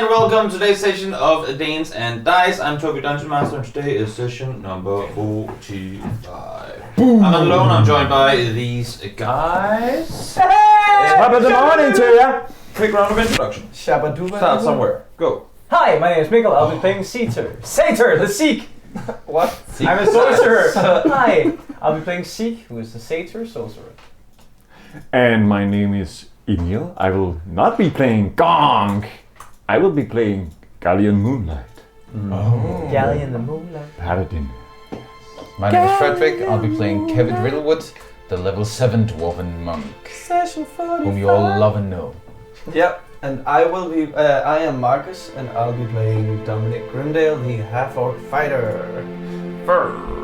And welcome to today's session of Danes and Dice. I'm Toby Dungeon Master, and today is session number 45. I'm not alone, I'm joined by these guys. Hey! Top of the morning to you. Quick round of introduction. Shabaduba. Start somewhere. Go. Hi, my name is Mikkel. I'll be playing Satyr. Satyr, the Seek. What? I'm a sorcerer. Hi, I'll be playing Seek, who is the Satyr sorcerer. And my name is Emil. I will not be playing Gong. I will be playing Galleon Moonlight. Oh. Galleon the Moonlight. Paladin. My name is Frederick. I'll be playing Kevin Riddlewood, the level 7 dwarven monk, whom you all love and know. Yep, and I am Marcus, and I'll be playing Dominic Grimdale, the half-orc fighter.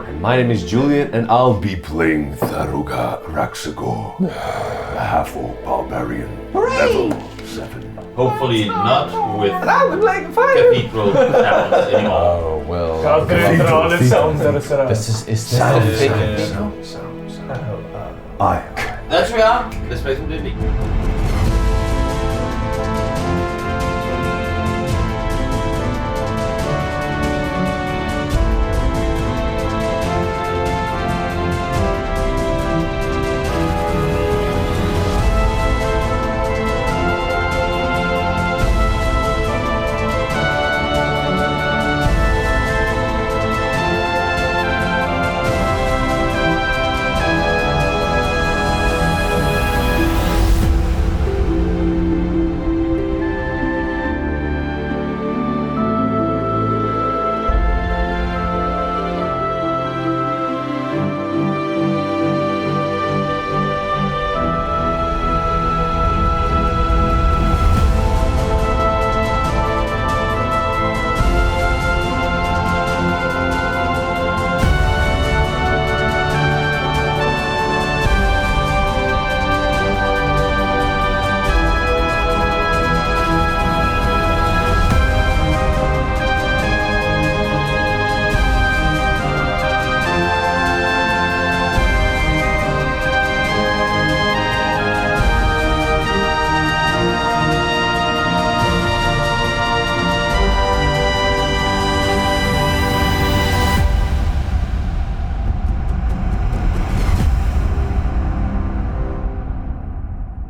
And my name is Julian, and I'll be playing Tharuga Raxago, the half-orc barbarian, level 7. Hopefully not with And I'll be playing the fighter! cathedral sounds anymore. Oh well. This is this Sound. the fake? Aye. That's where we are. Let's play some D&D.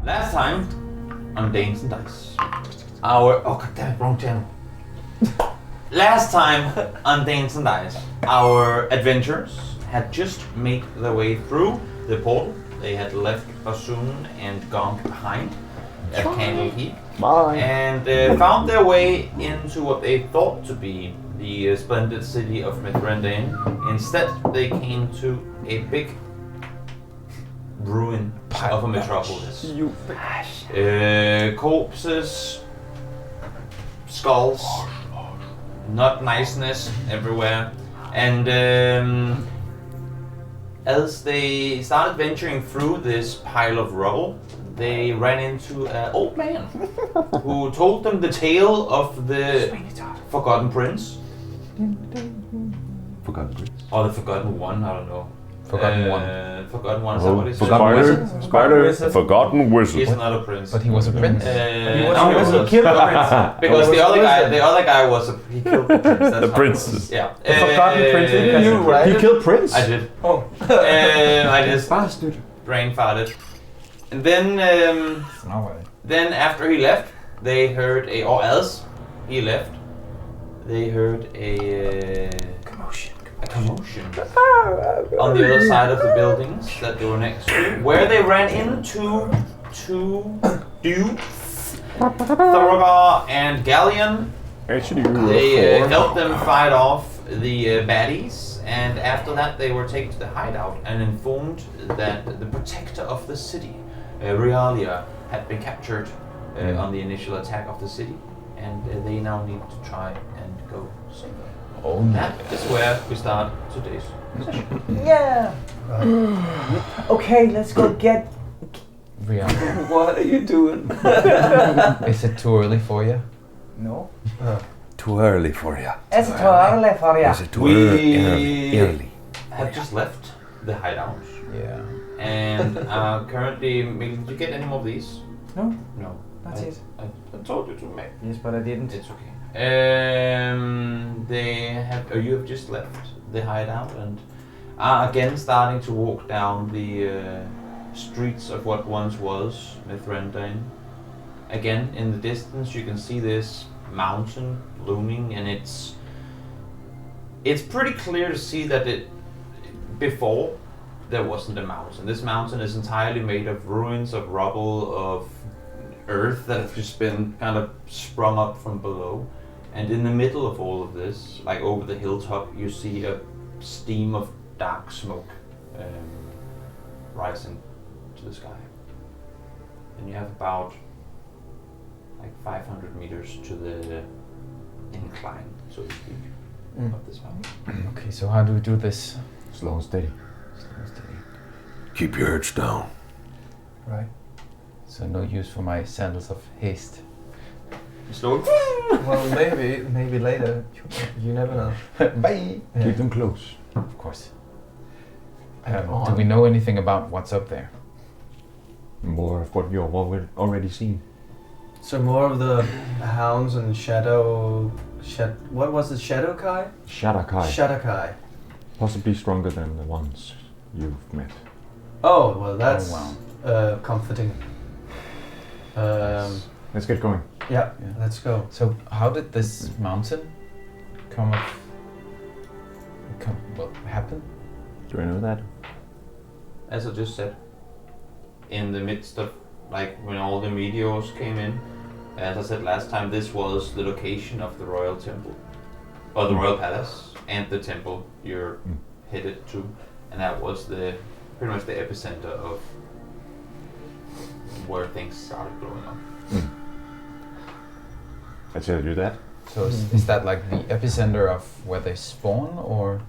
Last time on Danes and Dice, wrong channel. Last time on Danes and Dice, our adventurers had just made their way through the portal. They had left Bassoon and Gong behind at Candlekeep, and found their way into what they thought to be the splendid city of Midrandain. Instead, they came to a big ruin of a metropolis. Corpses, skulls, not niceness everywhere. And as they started venturing through this pile of rubble, they ran into an old man who told them the tale of the Forgotten Prince. Forgotten Prince. Or the Forgotten One, I don't know. Forgotten One. Forgotten One, is that what he said? Spider, Forgotten Wizard. He's not a prince. But he was a prince. He killed the prince. Because the other guy was he killed the prince. That's The prince. Yeah. The Forgotten Prince. You, right? You killed Prince? I did. Oh. I just Bastard. brain farted. And then after he left, they heard as he left, they heard a commotion on the other side of the buildings that they were next to, where they ran into two dudes, Thorogar and Galleon. Actually, They helped them fight off the baddies, and after that they were taken to the hideout and informed that the protector of the city, Realia, had been captured on the initial attack of the city, and they now need to try and go save her. Oh, That is where we start today's session. Yeah. Okay, let's go get. Rihanna. What are you doing? Is it too early for you? No. Too early for ya. It's too early for ya. Is it too early? Have just left the hideout Yeah. and currently, did you get any more of these? No. No. That's it. I told you to make. Yes, but I didn't. It's okay. They have. You have just left the hideout and are again starting to walk down the streets of what once was Mithrandain. Again, in the distance, you can see this mountain looming, and it's pretty clear to see that before there wasn't a mountain. This mountain is entirely made of ruins, of rubble, of earth that have just been kind of sprung up from below. And in the middle of all of this, like over the hilltop, you see a steam of dark smoke rising to the sky. And you have about like 500 meters to the incline, so to speak, of this mountain. Okay, so how do we do this? Slow and steady. Keep your heads down. Right. So no use for my sandals of haste. Slow. Well, maybe later. You never know. Bye! Keep them close. Of course. And Do we know anything about what's up there? More of what you've already seen. So more of the hounds and shadow. What was it? Shadowkai? Shadakai. Shadakai. Possibly stronger than the ones you've met. Oh well, that's wow. comforting. Let's get going. Yeah, Yeah. let's go. So how did this mountain happen? Do I know that? As I just said, in the midst of, like, when all the meteors came in, as I said last time, this was the location of the royal temple, or the royal palace, and the temple you're headed to, and that was pretty much the epicenter of where things started blowing up. I tell you that. So is that like the epicenter of where they spawn, or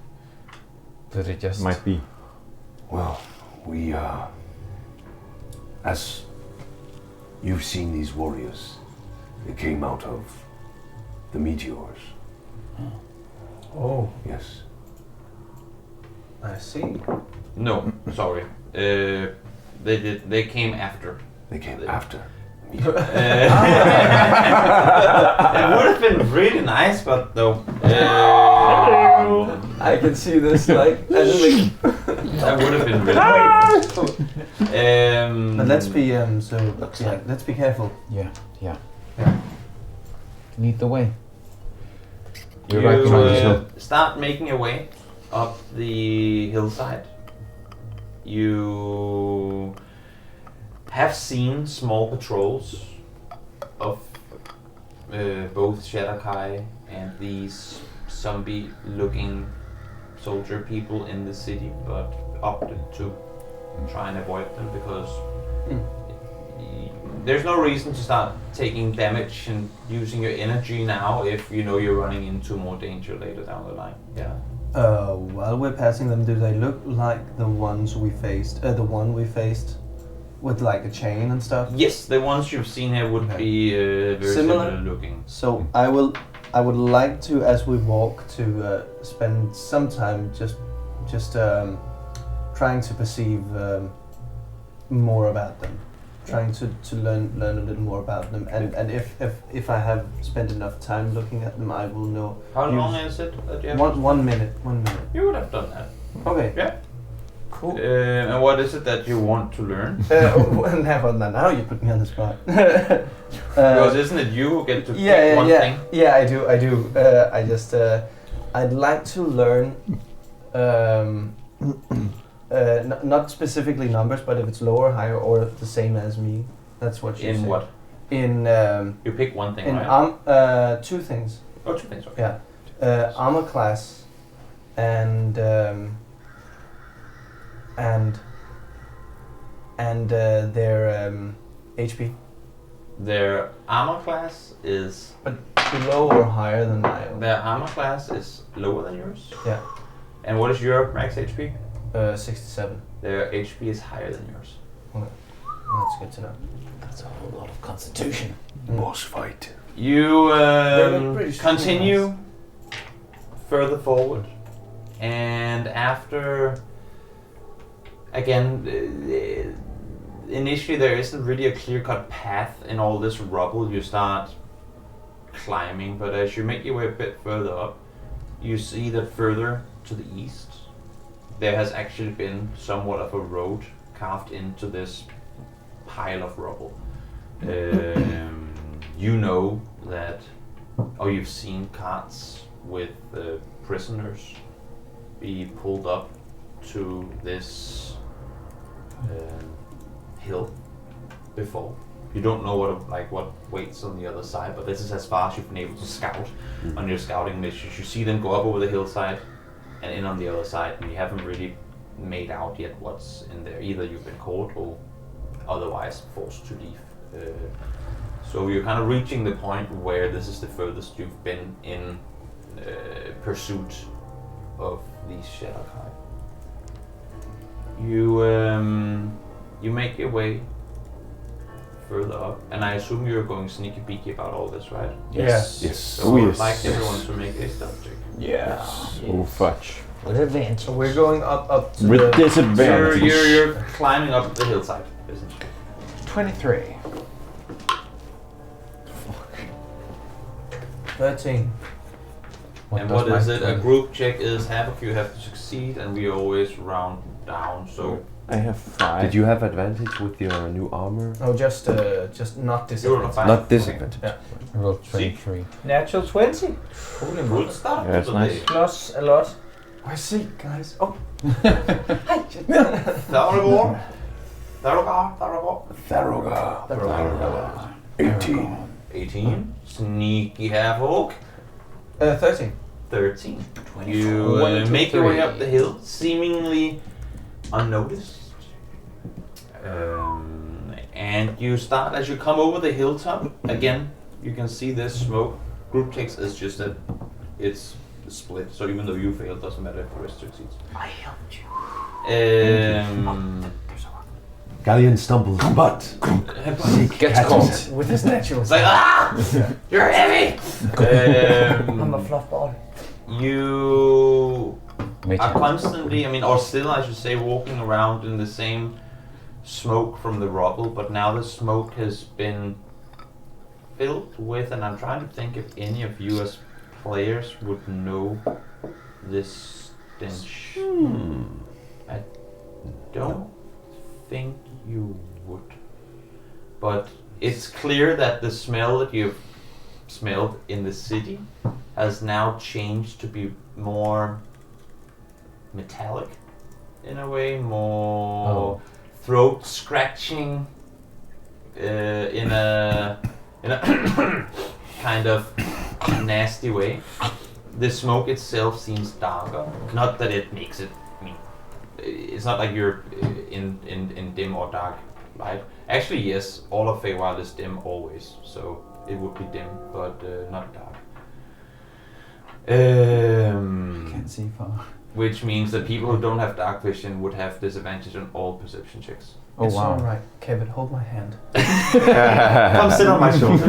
did it just... Might be. Well, we, as you've seen these warriors, they came out of the meteors. Oh, Yes. I see. No, sorry. They came after. They came They- after. It would have been really nice, but no. I can see this like anime. That would have been really nice. But let's be let's be careful. Yeah. Lead the way. You You're right behind this hill. start making your way up the hillside. You have seen small patrols of both Shadakai and these zombie-looking soldier people in the city, but opted to try and avoid them because there's no reason to start taking damage and using your energy now if you know you're running into more danger later down the line. Yeah. While we're passing them, do they look like the ones we faced? The one we faced with like a chain and stuff? Yes, the ones you've seen here would Okay. be very Similar? similar looking. So I would like to, as we walk, to spend some time just trying to perceive more about them, trying to learn a little more about them, and if I have spent enough time looking at them, I will know. How long is it that you have? 1 minute. 1 minute. You would have done that. Okay. Yeah. Cool. And what is it that you want to learn? Now you put me on the spot. Because isn't it you who get to pick one thing? Yeah, I do. I just, I'd like to learn, not specifically numbers, but if it's lower, higher, or the same as me. That's what you In said. what? In, You pick one thing, in right? 2 things. Oh, 2 things. Okay. Yeah. Armor class, and their HP. Their armor class is Below or higher than my own. their armor class is lower than yours. Yeah. And what is your max HP? 67. Their HP is higher than yours. That's good to know. That's a whole lot of constitution. Boss fight. You look pretty strong, continue further forward, and after again initially there isn't really a clear-cut path in all this rubble. You start climbing, but as you make your way a bit further up, you see that further to the east, there has actually been somewhat of a road carved into this pile of rubble. You know that, or you've seen carts with prisoners be pulled up to this hill before. You don't know what waits on the other side, but this is as far as you've been able to scout on your scouting missions. You see them go up over the hillside and in on the other side, and you haven't really made out yet what's in there. Either you've been caught or otherwise forced to leave. So you're kind of reaching the point where this is the furthest you've been in pursuit of these Shadowkai. You make your way further up, and I assume you're going sneaky peeky about all this, right? Yes. Yes. So Oh, I'd yes. like everyone to make a stealth check. Yes. Oh, fudge. With advantage. So we're going up to With the... disadvantage. You're climbing up the hillside, essentially. 23. 13. And what is it? A group check is half of you have to succeed, and we always round down. So I have 5. Did you have advantage with your new armor? Oh, just not you're on a disadvantage. 5. Not disadvantage. Yeah. I rolled 23. Natural 20. Holy Good mother. start. Yeah, that's to the nice. day. Plus a lot. Where's Seek, guys? Oh. Tharagor. Tharoga. 18. 18. Sneaky half-orc. 13. 13. You make your way up the hill, seemingly unnoticed. And you start, as you come over the hilltop, again, you can see this smoke. Group takes is just that it's split, so even though you fail, it doesn't matter if the rest succeeds. I helped you. Galleon stumbles, but Seek Gets catches caught. it. With his natural. It's like, you're heavy! I'm a fluff ball. You Mage are hand. constantly, or still I should say, walking around in the same smoke from the rubble, but now the smoke has been filled with, and I'm trying to think if any of you as players would know this stench. I don't think you would. But it's clear that the smell that you've smelled in the city has now changed to be more metallic in a way, more throat scratching in a kind of nasty way. The smoke itself seems darker. Not that it makes it, it's not like you're in dim or dark light. Actually, yes, all of Feywild is dim always, so it would be dim, but not dark. Can't see far. Which means that people who don't have dark vision would have disadvantage on all perception checks. Oh, it's alright. Kevin, hold my hand. Come sit on my shoulder.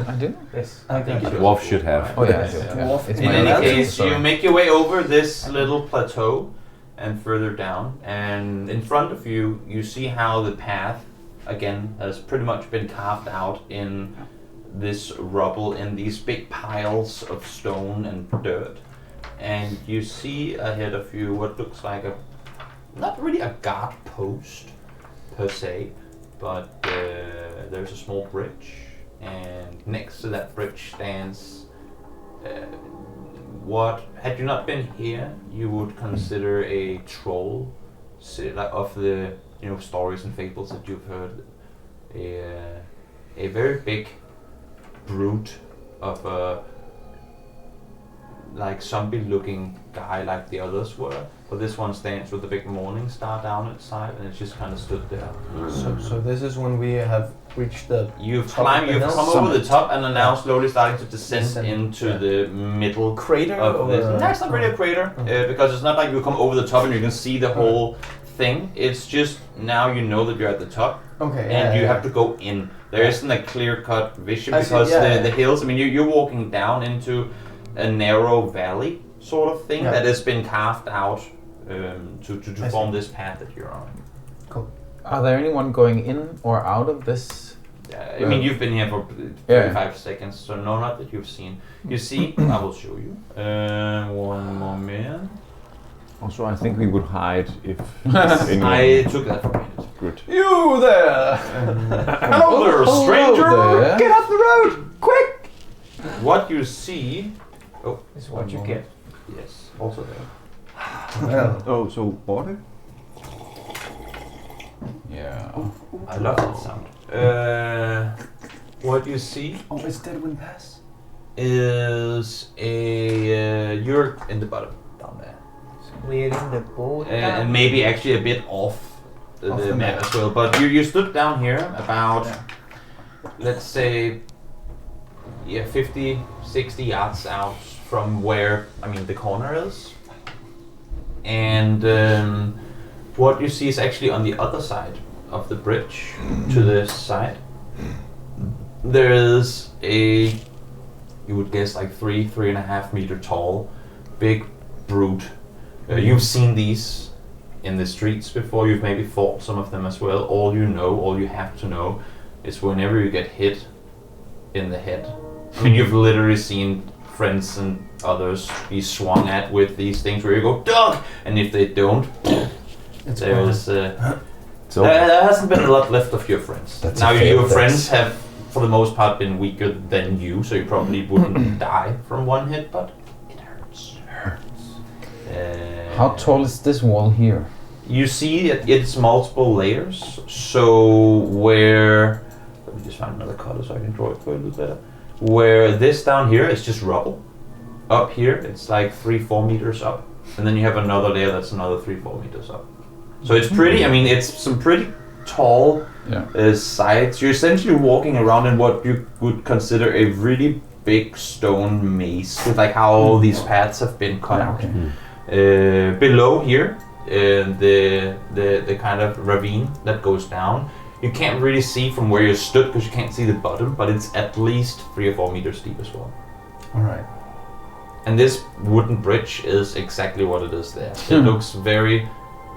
I do? Yes. I think you do. Dwarf should have. Oh yeah, I do. Dwarf. It's In my any advantage, case, sorry. you make your way over this little plateau and further down, and in front of you, you see how the path, again, has pretty much been carved out in this rubble, in these big piles of stone and dirt. And you see ahead of you what looks like not really a guard post per se, but there's a small bridge, and next to that bridge stands what, had you not been here, you would consider a troll, like of the stories and fables that you've heard. A very big brute of a like zombie-looking guy, like the others were, but this one stands with a big morning star down its side, and it's just kind of stood there. So this is when we have reached the You've top climbed, of the you've hill? come over the top, and are now slowly starting to descend Descend, into yeah. the middle crater of this. No, it's not really a crater, because it's not like you come over the top and you can see the whole thing. It's just now you know that you're at the top, Okay. and you have to go in. There isn't a clear-cut vision I see, because yeah. the hills. I mean, you're walking down into a narrow valley sort of thing Yeah. that has been carved out to I form see. this path that you're on. Cool. Are there anyone going in or out of this? I mean, you've been here for 35 seconds, so no, not that you've seen. You see, I will show you. One moment. Also, I think we would hide if I took that for granted. Good. You there! Hello there, stranger! there. Get off the road! Quick! What you see... Oh, This is what you get. yes, also there. Well, Oh, so water? Yeah. I love that sound. What you see oh, it's Deadwind Pass. is a... you're in the bottom, down there. We're in the boat. And maybe actually a bit off the map as well. But you stood down here about, let's say, 50, 60 yards out from where, I mean, the corner is. And what you see is actually on the other side of the bridge to this side. There is a, you would guess like 3.5 meter tall, big brute. You've seen these in the streets before, you've maybe fought some of them as well. All you have to know is whenever you get hit in the head. I mean, you've literally seen friends and others be swung at with these things where you go, dog! And if they don't, It's there hasn't been a lot left of your friends. That's now a fail, your friends have, for the most part, been weaker than you, so you probably wouldn't die from one hit, but it hurts. How tall is this wall here? You see it's multiple layers, so where... Let me just find another color so I can draw it for you a little better. Where this down here is just rubble. Up here it's like 3-4 meters up, and then you have another layer that's another 3-4 meters up. So it's pretty, I mean, it's some pretty tall sides. You're essentially walking around in what you would consider a really big stone maze with like how all these paths have been cut out. Below here, the kind of ravine that goes down, you can't really see from where you stood because you can't see the bottom, but it's at least 3 or 4 meters deep as well. Alright. And this wooden bridge is exactly what it is there. It looks very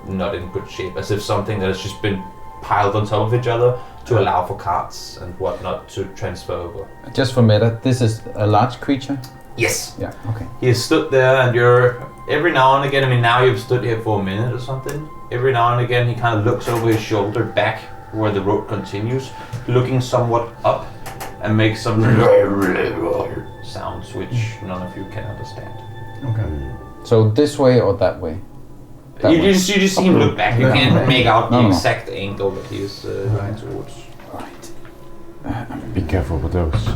not in good shape, as if something that has just been piled on top of each other to allow for carts and whatnot to transfer over. Just for meta, this is a large creature? Yes! Yeah, okay. He has stood there and you're, every now and again, I mean now you've stood here for a minute or something, every now and again he kind of looks over his shoulder back where the road continues, looking somewhat up and makes some sounds which none of you can understand. Okay. So this way or that way? That You way. just see him look back, you Yeah. can't make out the No. exact angle that he is going towards. Be careful with those.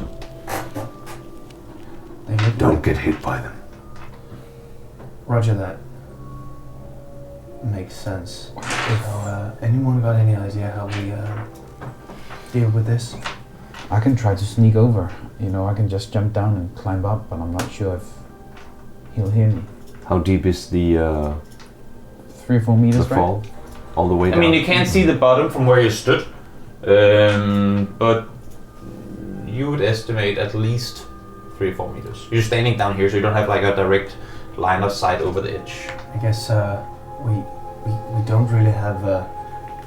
They look Don't get hit by them. Roger that. Makes sense. So, anyone got any idea how we deal with this? I can try to sneak over. You know, I can just jump down and climb up, but I'm not sure if he'll hear me. How deep is the 3 or 4 meters, right? fall? All the way I down? mean, you can't see the bottom from where you stood, but you would estimate at least 3 or 4 meters. You're standing down here, so you don't have like a direct line of sight over the edge. I guess we don't really have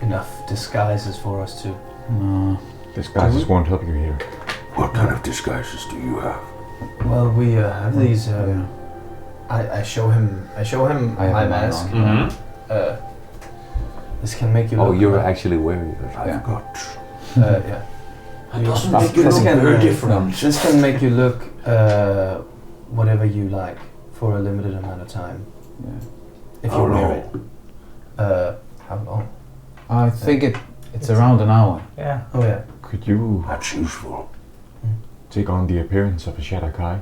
enough disguises for us to. No. Disguises won't help you here. What kind of disguises do you have? Well, we have these. I show him. I have my mine mask. on. Mm-hmm. This can make you. Oh, look, you're actually wearing it. I Yeah. forgot. Yeah. It doesn't This make you look can, very different. This can make you look whatever you like for a limited amount of time. Yeah. If How you wear long? it. How long? I think it's around an hour. Yeah. Oh yeah. Could you That's useful. take on the appearance of a Shadakai?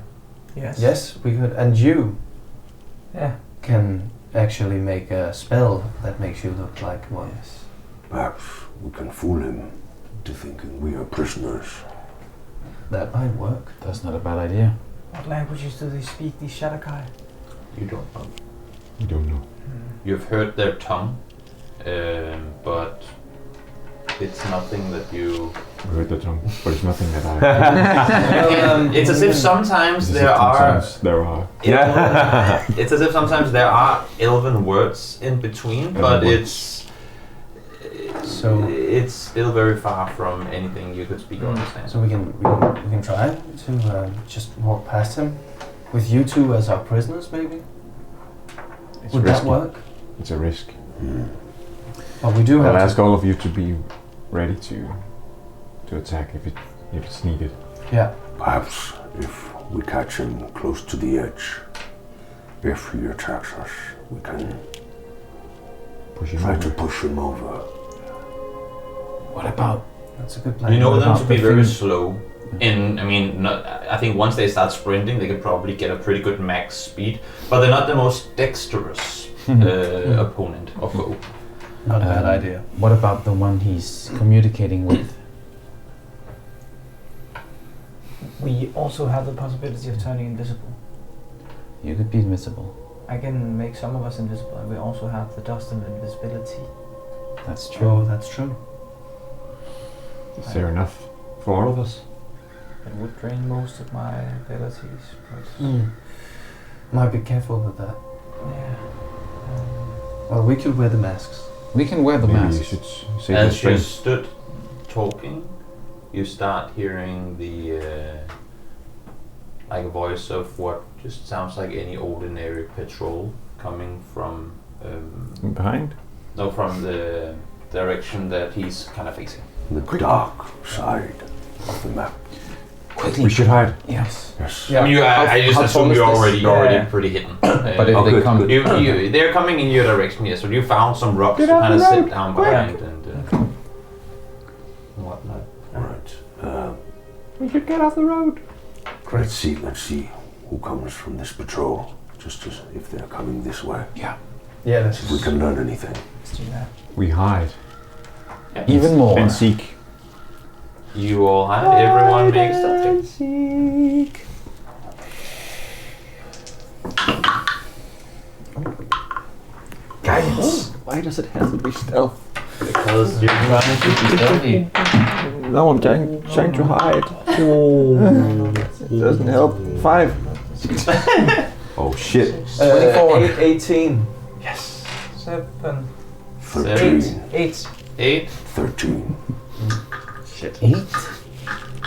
Yes. Yes, we could. And you Yeah. can actually make a spell that makes you look like one. Perhaps we can fool him into thinking we are prisoners. That might work. That's not a bad idea. What languages do they speak, these Shadakai? You don't know. You don't know. You've heard their tongue, but it's nothing that you... I heard the tongue, but it's nothing that I... it's as if sometimes there are... There are. It's as if sometimes there are elven words in between, but Elven it's... So it's still very far from anything you could speak or understand. so we can try to just walk past him with you two as our prisoners, maybe. It's Would risky. that work? It's a risk. But we do I'll have ask to. all of you to be ready to attack if it's needed. Yeah. Perhaps if we catch him close to the edge, if he attacks us, we can Push him try to over. push him over. What about? That's a good plan. You know What them about to be the very thing- slow. I think once they start sprinting, they could probably get a pretty good max speed, but they're not the most dexterous opponent or foe. Not a bad idea. What about the one he's communicating with? We also have the possibility of turning invisible. You could be invisible. I can make some of us invisible, and we also have the dust of invisibility. That's true. Oh, that's true. Is there enough for all of us? It would drain most of my abilities, but Might be careful with that. yeah. Well, we could wear the masks. We can wear the Maybe mask. you should save your As you strength. stood talking, you start hearing the like a voice of what just sounds like any ordinary patrol coming from Behind? no, from the direction that he's kind of facing. The dark side of the map. Quickly. We should hide. Yes. Yes. Yeah. I mean, I just how assume tall is you're this? already Yeah. pretty hidden. But if Oh, they good, come, good. they're coming in your direction, yes. So you found some rocks Get to off kind of the sit road, down quick. behind and whatnot. Alright. We should get off the road. Let's see who comes from this patrol. Just as if they're coming this way. Yeah, that's If we can learn anything. Let's do that. We hide. even more. And seek. You all hide. Everyone makes that check. Seek. guidance. Why does it have to be stealth? Because you're trying to be stealthy. No, I'm trying to hide. It doesn't help. 5. Oh shit. 24. 18. 7, 13. 8. 8. 13. 8? You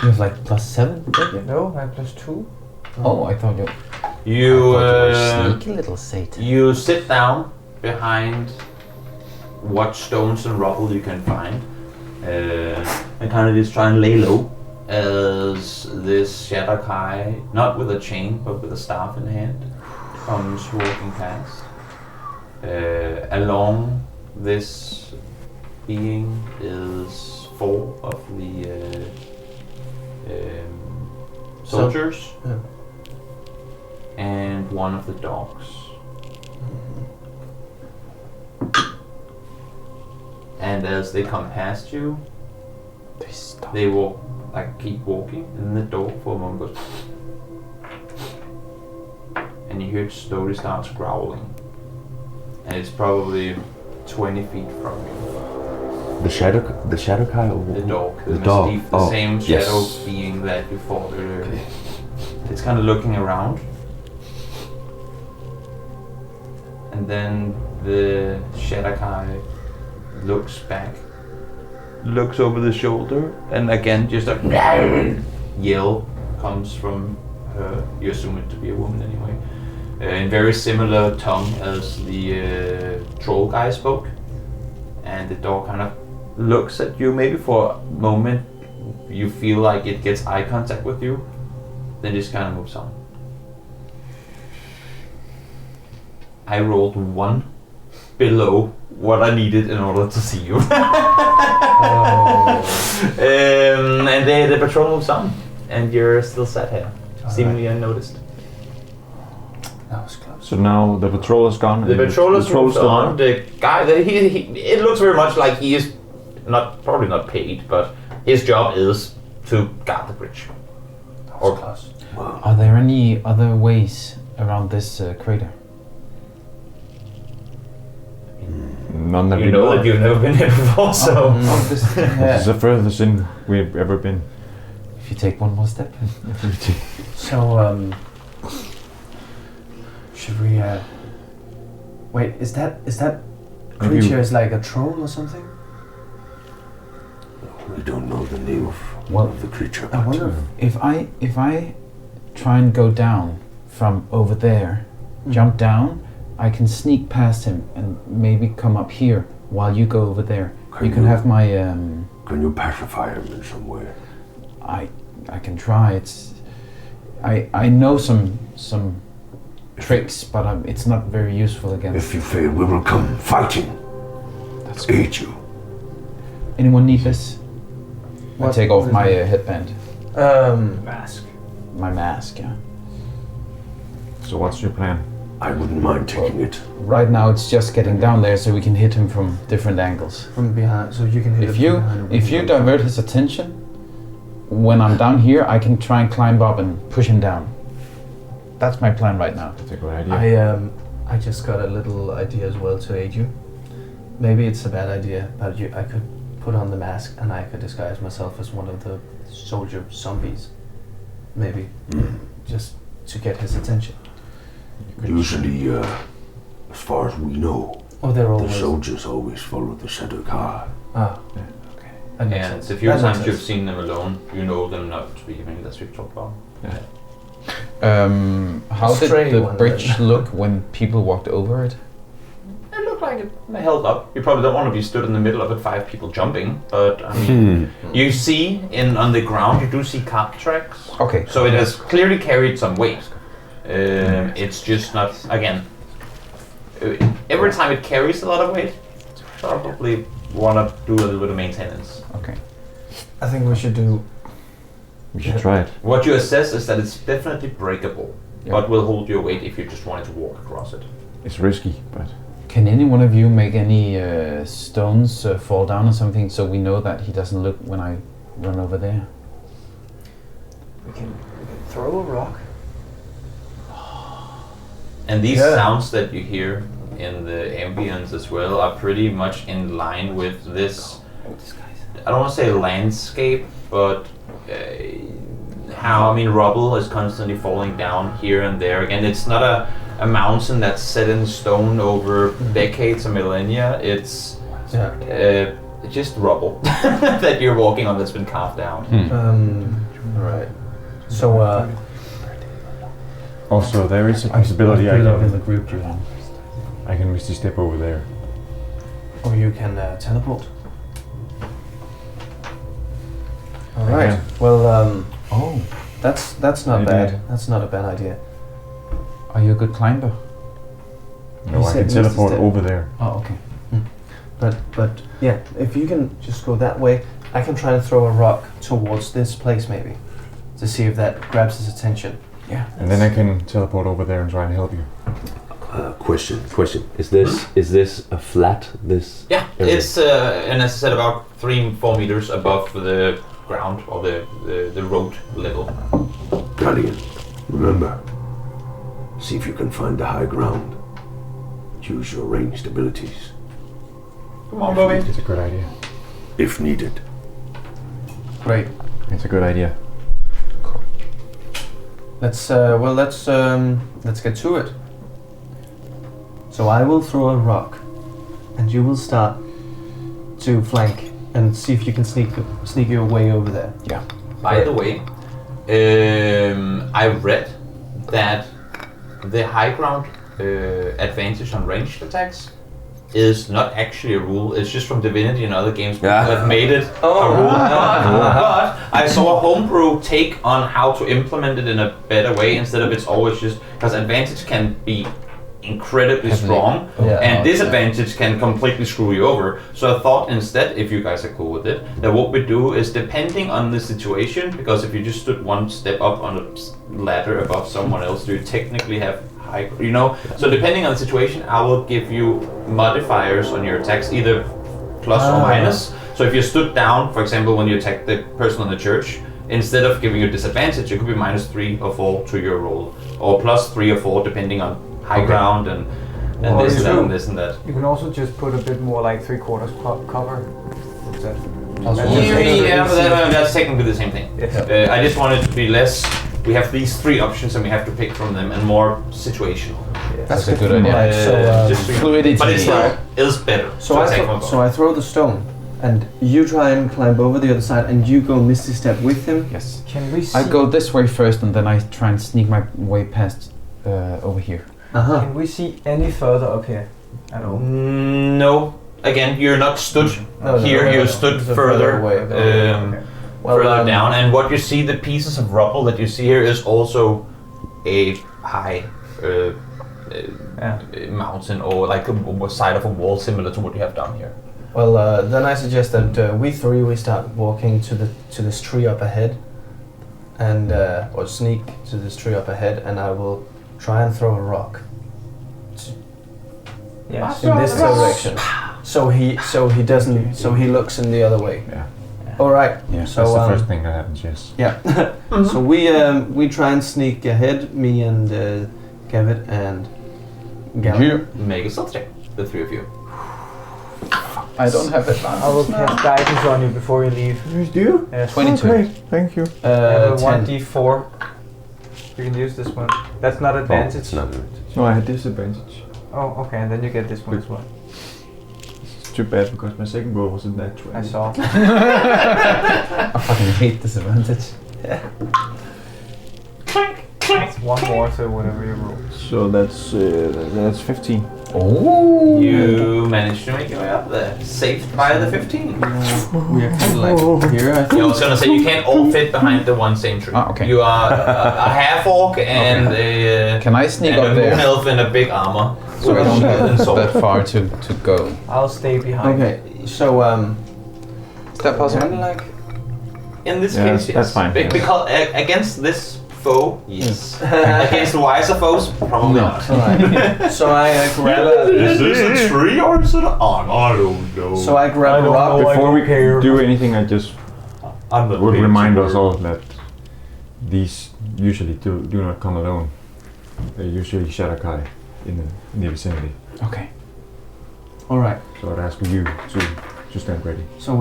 have like +7? don't you? No, I have +2. Oh, I thought you. You I thought you were sneaky little Satan. you sit down behind what stones and rubble you can find, and kind of just try and lay low as this Shadowkai, not with a chain but with a staff in hand, comes walking past. Along this being is 4 of the soldiers Yeah. and 1 of the dogs. And as they come past you, They stop. they walk, like keep walking, and the dog for a moment goes, and you hear it slowly starts growling, and it's probably 20 feet from you. The Shadowkai or The dog, the, The dog. Mystique, the Oh, same yes. shadow being that you fought earlier. It's kind of looking around, and then the Shadowkai looks back, looks over the shoulder, and again just a yell comes from her. You assume it to be a woman anyway, in very similar tongue as the troll guy spoke. And the dog kind of looks at you. Maybe for a moment you feel like it gets eye contact with you, then just kind of moves on. I rolled 1 below what I needed in order to see you. And the patrol moves on, and you're still sat here, seemingly unnoticed. That was close. So now the patrol is gone. The and patrol is patrol's moved still on. around. The guy, it looks very much like he is probably not paid, but his job is to guard the bridge. That Or- was close. Are there any other ways around this crater? None that You we know know that of. you've never been here before, so This is the furthest in we've ever been. If you take one more step. So, should we, wait, is that Maybe- creature is like a troll or something? We don't know the name of the creature. I wonder if I try and go down from over there, jump down, I can sneak past him and maybe come up here while you go over there. You can have my. Can you pacify him in some way? I can try. I know some tricks, but it's not very useful against. If you fail, we will come fighting. That's aid you. Anyone need this? What- I take off what is my it? headband. Mask. My mask, yeah. So what's your plan? I wouldn't mind taking it. Right now it's just getting down there so we can hit him from different angles. From behind, so you can hit If it you from behind. if you divert his attention, when I'm down here, I can try and climb up and push him down. That's my plan right now. That's a good idea. I just got a little idea as well to aid you. Maybe it's a bad idea, but I could put on the mask and I could disguise myself as one of the soldier zombies. Maybe, just to get his attention. Usually, as far as we know, Oh, they're the always. soldiers always follow the shadow car. Ah, Okay. that makes And sense. the few That makes times you've sense. seen them alone, you know them not to be even that's we've talked about. How did Stray the one, bridge then. look when people walked over it? It looked like it held up. You probably don't want to be stood in the middle of it, 5 people jumping, but I mean, you see on the ground, you do see cart tracks. Okay. So it has clearly carried some weight. It's just not, again, every time it carries a lot of weight, probably want to do a little bit of maintenance. Okay. I think we should do. We should try it. What you assess is that it's definitely breakable, Yeah. but will hold your weight if you just wanted to walk across it. It's risky, but Can any one of you make any stones fall down or something so we know that he doesn't look when I run over there? We can throw a rock. And these Yeah. sounds that you hear in the ambience as well are pretty much in line with this, I don't want to say landscape, but how, I mean, rubble is constantly falling down here and there. Again, it's not a mountain that's set in stone over decades or millennia. It's Yeah. just rubble that you're walking on that's been carved down. All right. So also there is a possibility I'll put it up in the group, Julian. I can misty step over there. Or you can teleport. All I right. can. Well, Oh, that's not Maybe bad. not. That's not a bad idea. are you a good climber? No, You I said can misty teleport step. over there. Oh, okay. But yeah, if you can just go that way, I can try and throw a rock towards this place maybe, to see if that grabs his attention. Yeah. And then I can teleport over there and try and help you. Question. Is this a flat? This Yeah, area? it's and as I said, about 3-4 meters above the ground or the road level. Guardian, remember. See if you can find the high ground. Use your ranged abilities, Come on, Bobby. It's a good idea. if needed. Great. It's a good idea. Let's get to it. So I will throw a rock, and you will start to flank and see if you can sneak your way over there. Yeah. By the way, I read that the high ground advantage on ranged attacks is not actually a rule. It's just from Divinity and other games people have made it a rule. But I saw a homebrew take on how to implement it in a better way instead of it's always just because advantage can be incredibly strong and disadvantage can completely screw you over. So I thought instead, if you guys are cool with it, that what we do is depending on the situation, because if you just stood one step up on a ladder above someone else, you technically have high, you know. So depending on the situation, I will give you modifiers on your attacks, either plus or minus. So if you stood down, for example, when you attack the person on the church, instead of giving you disadvantage, it could be -3 or 4 to your roll, or +3 or 4 depending on high ground and Or this and that two. and this and that. You can also just put a bit more like 3/4 cover. Is that- Yeah, but that's technically the same thing. Yeah. I just wanted to be less. We have these 3 options and we have to pick from them, and more situational. That's a good idea. Right, so, Just so you- Fluidity. but it still is better. So to I attack from so I throw the stone, and you try and climb over the other side, and you go misty step with him. Yes. Can we see? I go this way first, and then I try and sneak my way past over here. Can we see any further up here? At all? No. Again, you're not stood No, here. no, You're no. stood It's a further, away. Okay. further down. And what you see, the pieces of rubble that you see here, is also a high mountain or like a side of a wall, similar to what you have down here. Well, then I suggest that we start walking to this tree up ahead, and or sneak to this tree up ahead, and I will try and throw a rock Yes. in this direction, so he doesn't, so he looks in the other way. Yeah. All right. Yeah. So That's the first thing that happens, yes. yeah. So we try and sneak ahead, me and Kevin and Gavin. Make a stealth check, the three of you. I don't have advantage. I will cast guidance on you before you leave. You do? Yes. 22. Okay, thank you. You have a 10. 1d4. You can use this one. That's not Oh, advantage. it's not advantage. No, I had disadvantage. Oh, okay, and then you get this one as well. It's too bad because my second roll wasn't that 20. I saw. I fucking hate disadvantage. It's one more to whatever you roll. So that's 15. Oh. You managed to make your way up there, safe by the 15. We are kind of like here. I Yeah, I was gonna say you can't all fit behind the one same tree. Ah, okay. You are a half orc and a Can I sneak and up a moon there? elf in a big armor. So I don't Shield and have sword. that far to go. I'll stay behind. Okay, so Is that possible? kind of like In this Yeah, case, yes. that's fine, yes. Because against this foe, yes. Against wiser foes, probably No. not. alright. So I grab a this a tree or is it an arm? I don't know. so I grab a don't rock. know. Before we care. do anything, I just I'm not would paid remind to us work. all that these usually do not come alone. They're usually Shadakai in the vicinity. Okay. All right. So I'd ask you to stand ready. So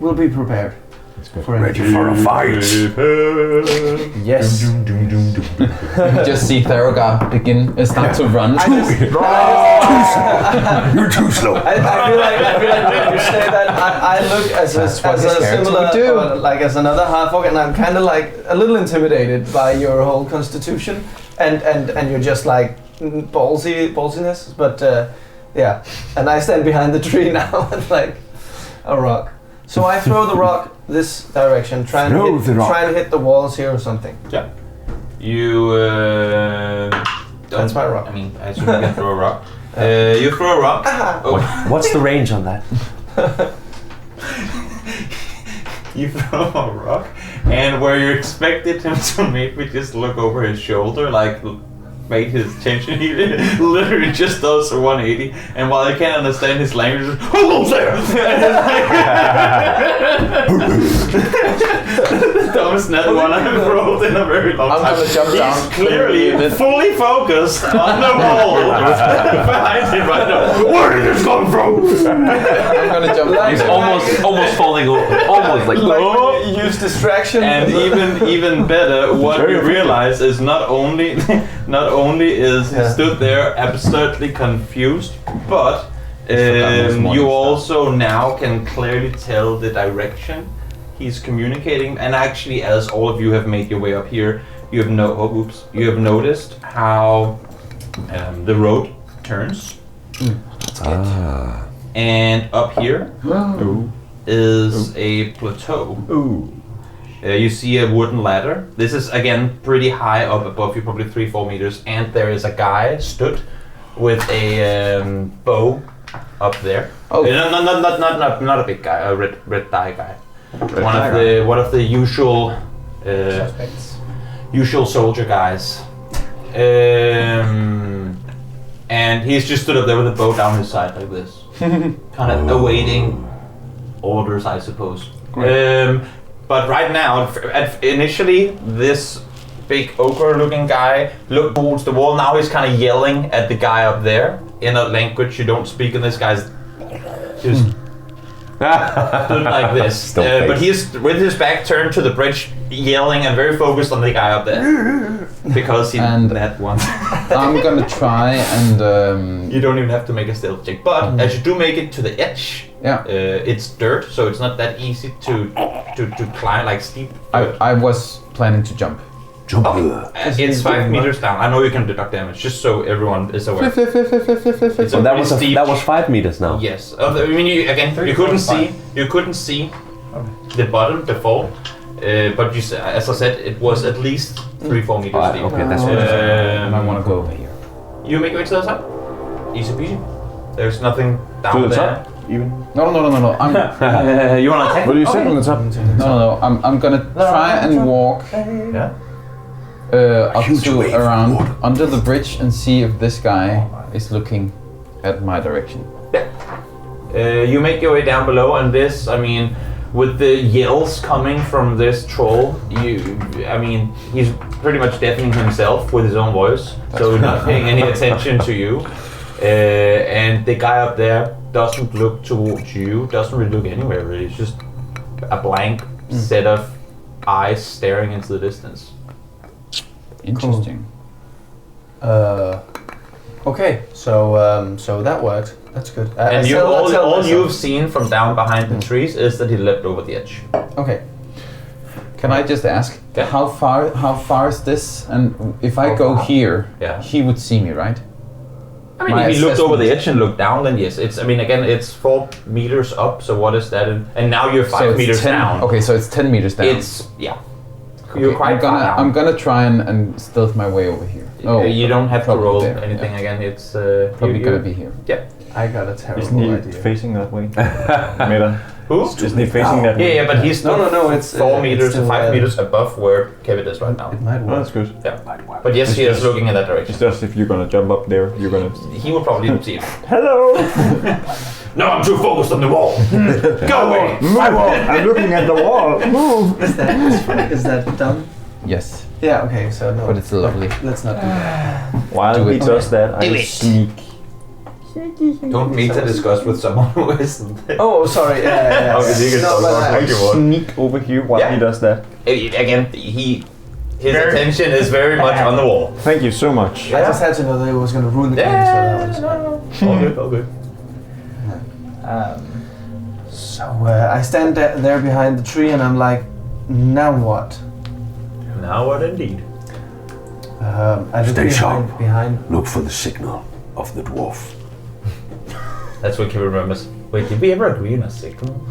we'll be prepared That's good. for Ready for a fight? Yes. You just see Tharogar start to run. You're too slow. I feel like when you say that, I look as a, That's what as this a character similar, would do. like as another half orc, and I'm kind of like a little intimidated by your whole constitution, and you're just like ballsiness, but yeah. And I stand behind the tree now and like a rock. So I throw the rock this direction, try and hit the walls here or something. Yeah. You. That's my rock. I mean, I assume you can throw a rock. You throw a rock. Oh, What's the range on that? you throw a rock, and where you expected him to maybe just look over his shoulder, like make his attention, he literally just does a 180. And while I can't understand his language, almost there. The dumbest net one I've rolled in a very long I'm time. gonna jump down. He's clearly fully focused on the wall behind him right now. Where did this come from? I'm gonna jump down. He's almost falling over. Almost like Like when you use distraction. And even better, what we realize is not only is he stood there absurdly confused, but you also now can clearly tell the direction he's communicating. And actually, as all of you have made your way up here, you have noticed how the road turns. And up here is a plateau. You see a wooden ladder. This is again pretty high up above you, probably 3-4 meters. And there is a guy stood with a bow up there. Oh. Not a big guy, a red dye guy. One of the usual Suspects. usual soldier guys. And he's just stood up there with a bow down his side like this, kind of awaiting orders, I suppose. But right now, initially, this big ogre-looking guy looked towards the wall. Now he's kind of yelling at the guy up there in a language you don't speak, and this guy's just stood like this. Stone face. But he's with his back turned to the bridge, yelling and very focused on the guy up there. Because he And- had one. I'm gonna try and You don't even have to make a stealth check. But as you do make it to the edge, yeah. it's dirt, so it's not that easy to climb, like steep dirt. I was planning to jump. Jump. It's 5 meters down. I know you can deduct damage, just so everyone is aware. It's So a that pretty was steep. that was 5 meters now. Yes. I mean, you couldn't see the bottom, the fall. But as I said, it was at least 3-4 meters Alright, deep. okay, that's what And I want to go over here. You make your way to the top. Easy peasy. There's nothing down To the there. top, even. No. I'm You want to attack? What do you sit on the top? no. I'm gonna try and walk Yeah. up huge to wave of around water. under the bridge and see if this guy is looking at my direction. You make your way down below, and this, I mean, with the yells coming from this troll, he's pretty much deafening himself with his own voice, so he's not paying any attention to you. And the guy up there doesn't look towards you, doesn't really look anywhere really. It's just a blank set of eyes staring into the distance. Interesting. Okay, so that worked. That's good. And I all myself- you've seen from down behind the trees is that he leapt over the edge. Okay. Can I just ask Yeah. how far is this? And if I How go far? here, Yeah. he would see me, right? I mean, My if you looked over the assessment- edge and looked down, then yes. It's. I mean, again, it's 4 meters up. So what is that? And now you're 5 it's meters 10, down. Okay, so it's 10 meters down. It's You're Okay, quite far down. I'm gonna try and stealth my way over here. You don't have to probably roll there, anything yeah. again. It's Probably gonna be here. I got a terrible Isn't he idea. facing that way? Meta. Who? Isn't he facing that way? Yeah, but he's No, still no, it's 4 meters it's to 5 still, meters above where Kevin is right now. It might Oh, work. that's good. But yes, he is looking in that It's direction. just if you're gonna jump up there, you're gonna. He will probably see it. Hello! No, I'm too focused on the wall. Go away. I'm looking at the wall. Move! Is that done? Yes, Yeah. Okay. So no. but it's lovely. Let's not do that. While Do he it. does that, Do I it. sneak. Don't meet to discuss with someone who isn't. Oh, sorry. Yeah. Okay, you can No, talk but about I- what you want. Sneak over here while Yeah. he does that. Again, his attention is very much on the wall. Thank you so much. I just had to know that it was going to ruin the game. So that was All good, all good. So I stand there behind the tree and I'm like, now what? Now what indeed? I look Stay sharp. behind. Look for the signal of the dwarf. That's what Kevin remembers. Wait, did we ever agree on a signal?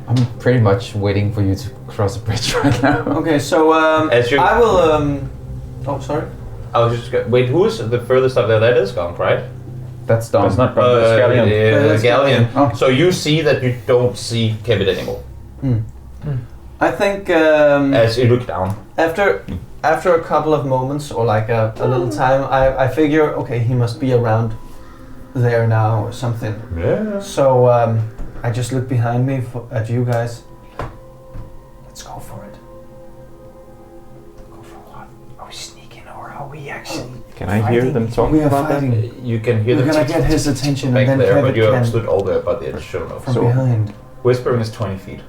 I'm pretty much waiting for you to cross the bridge right now. Okay, so As you- I will. Oh, sorry. I was just wait. Who is the furthest up there? That is Gunk, right? That's done. That's not the scallion. that's Galleon. Oh. So you see that you don't see Kevin anymore I think as you look down. after a couple of moments or like a little time, I figure, okay, he must be around there now or something. Yeah. So I just look behind me at you guys. Let's go for it. Go for what? Are we sneaking or are we actually? Can I hear them talking We are about that? fighting. You can hear We're the gonna tick get his attention back and then there, Kevin but you can stood all the way above the edge. Sure enough. from So behind. whispering is 20 feet.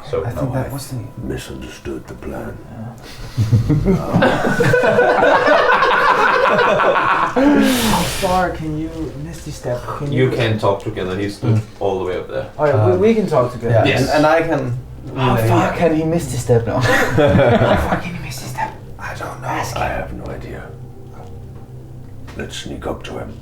So I think that was the. Misunderstood the plan. How far can you Misty Step? you can talk together. He stood all the way up there. Oh, yeah, we can talk together. Yeah, Yes. and I can. How far can he Misty Step now? How far can you Misty Step? I don't know. I have no idea. Let's sneak up to him.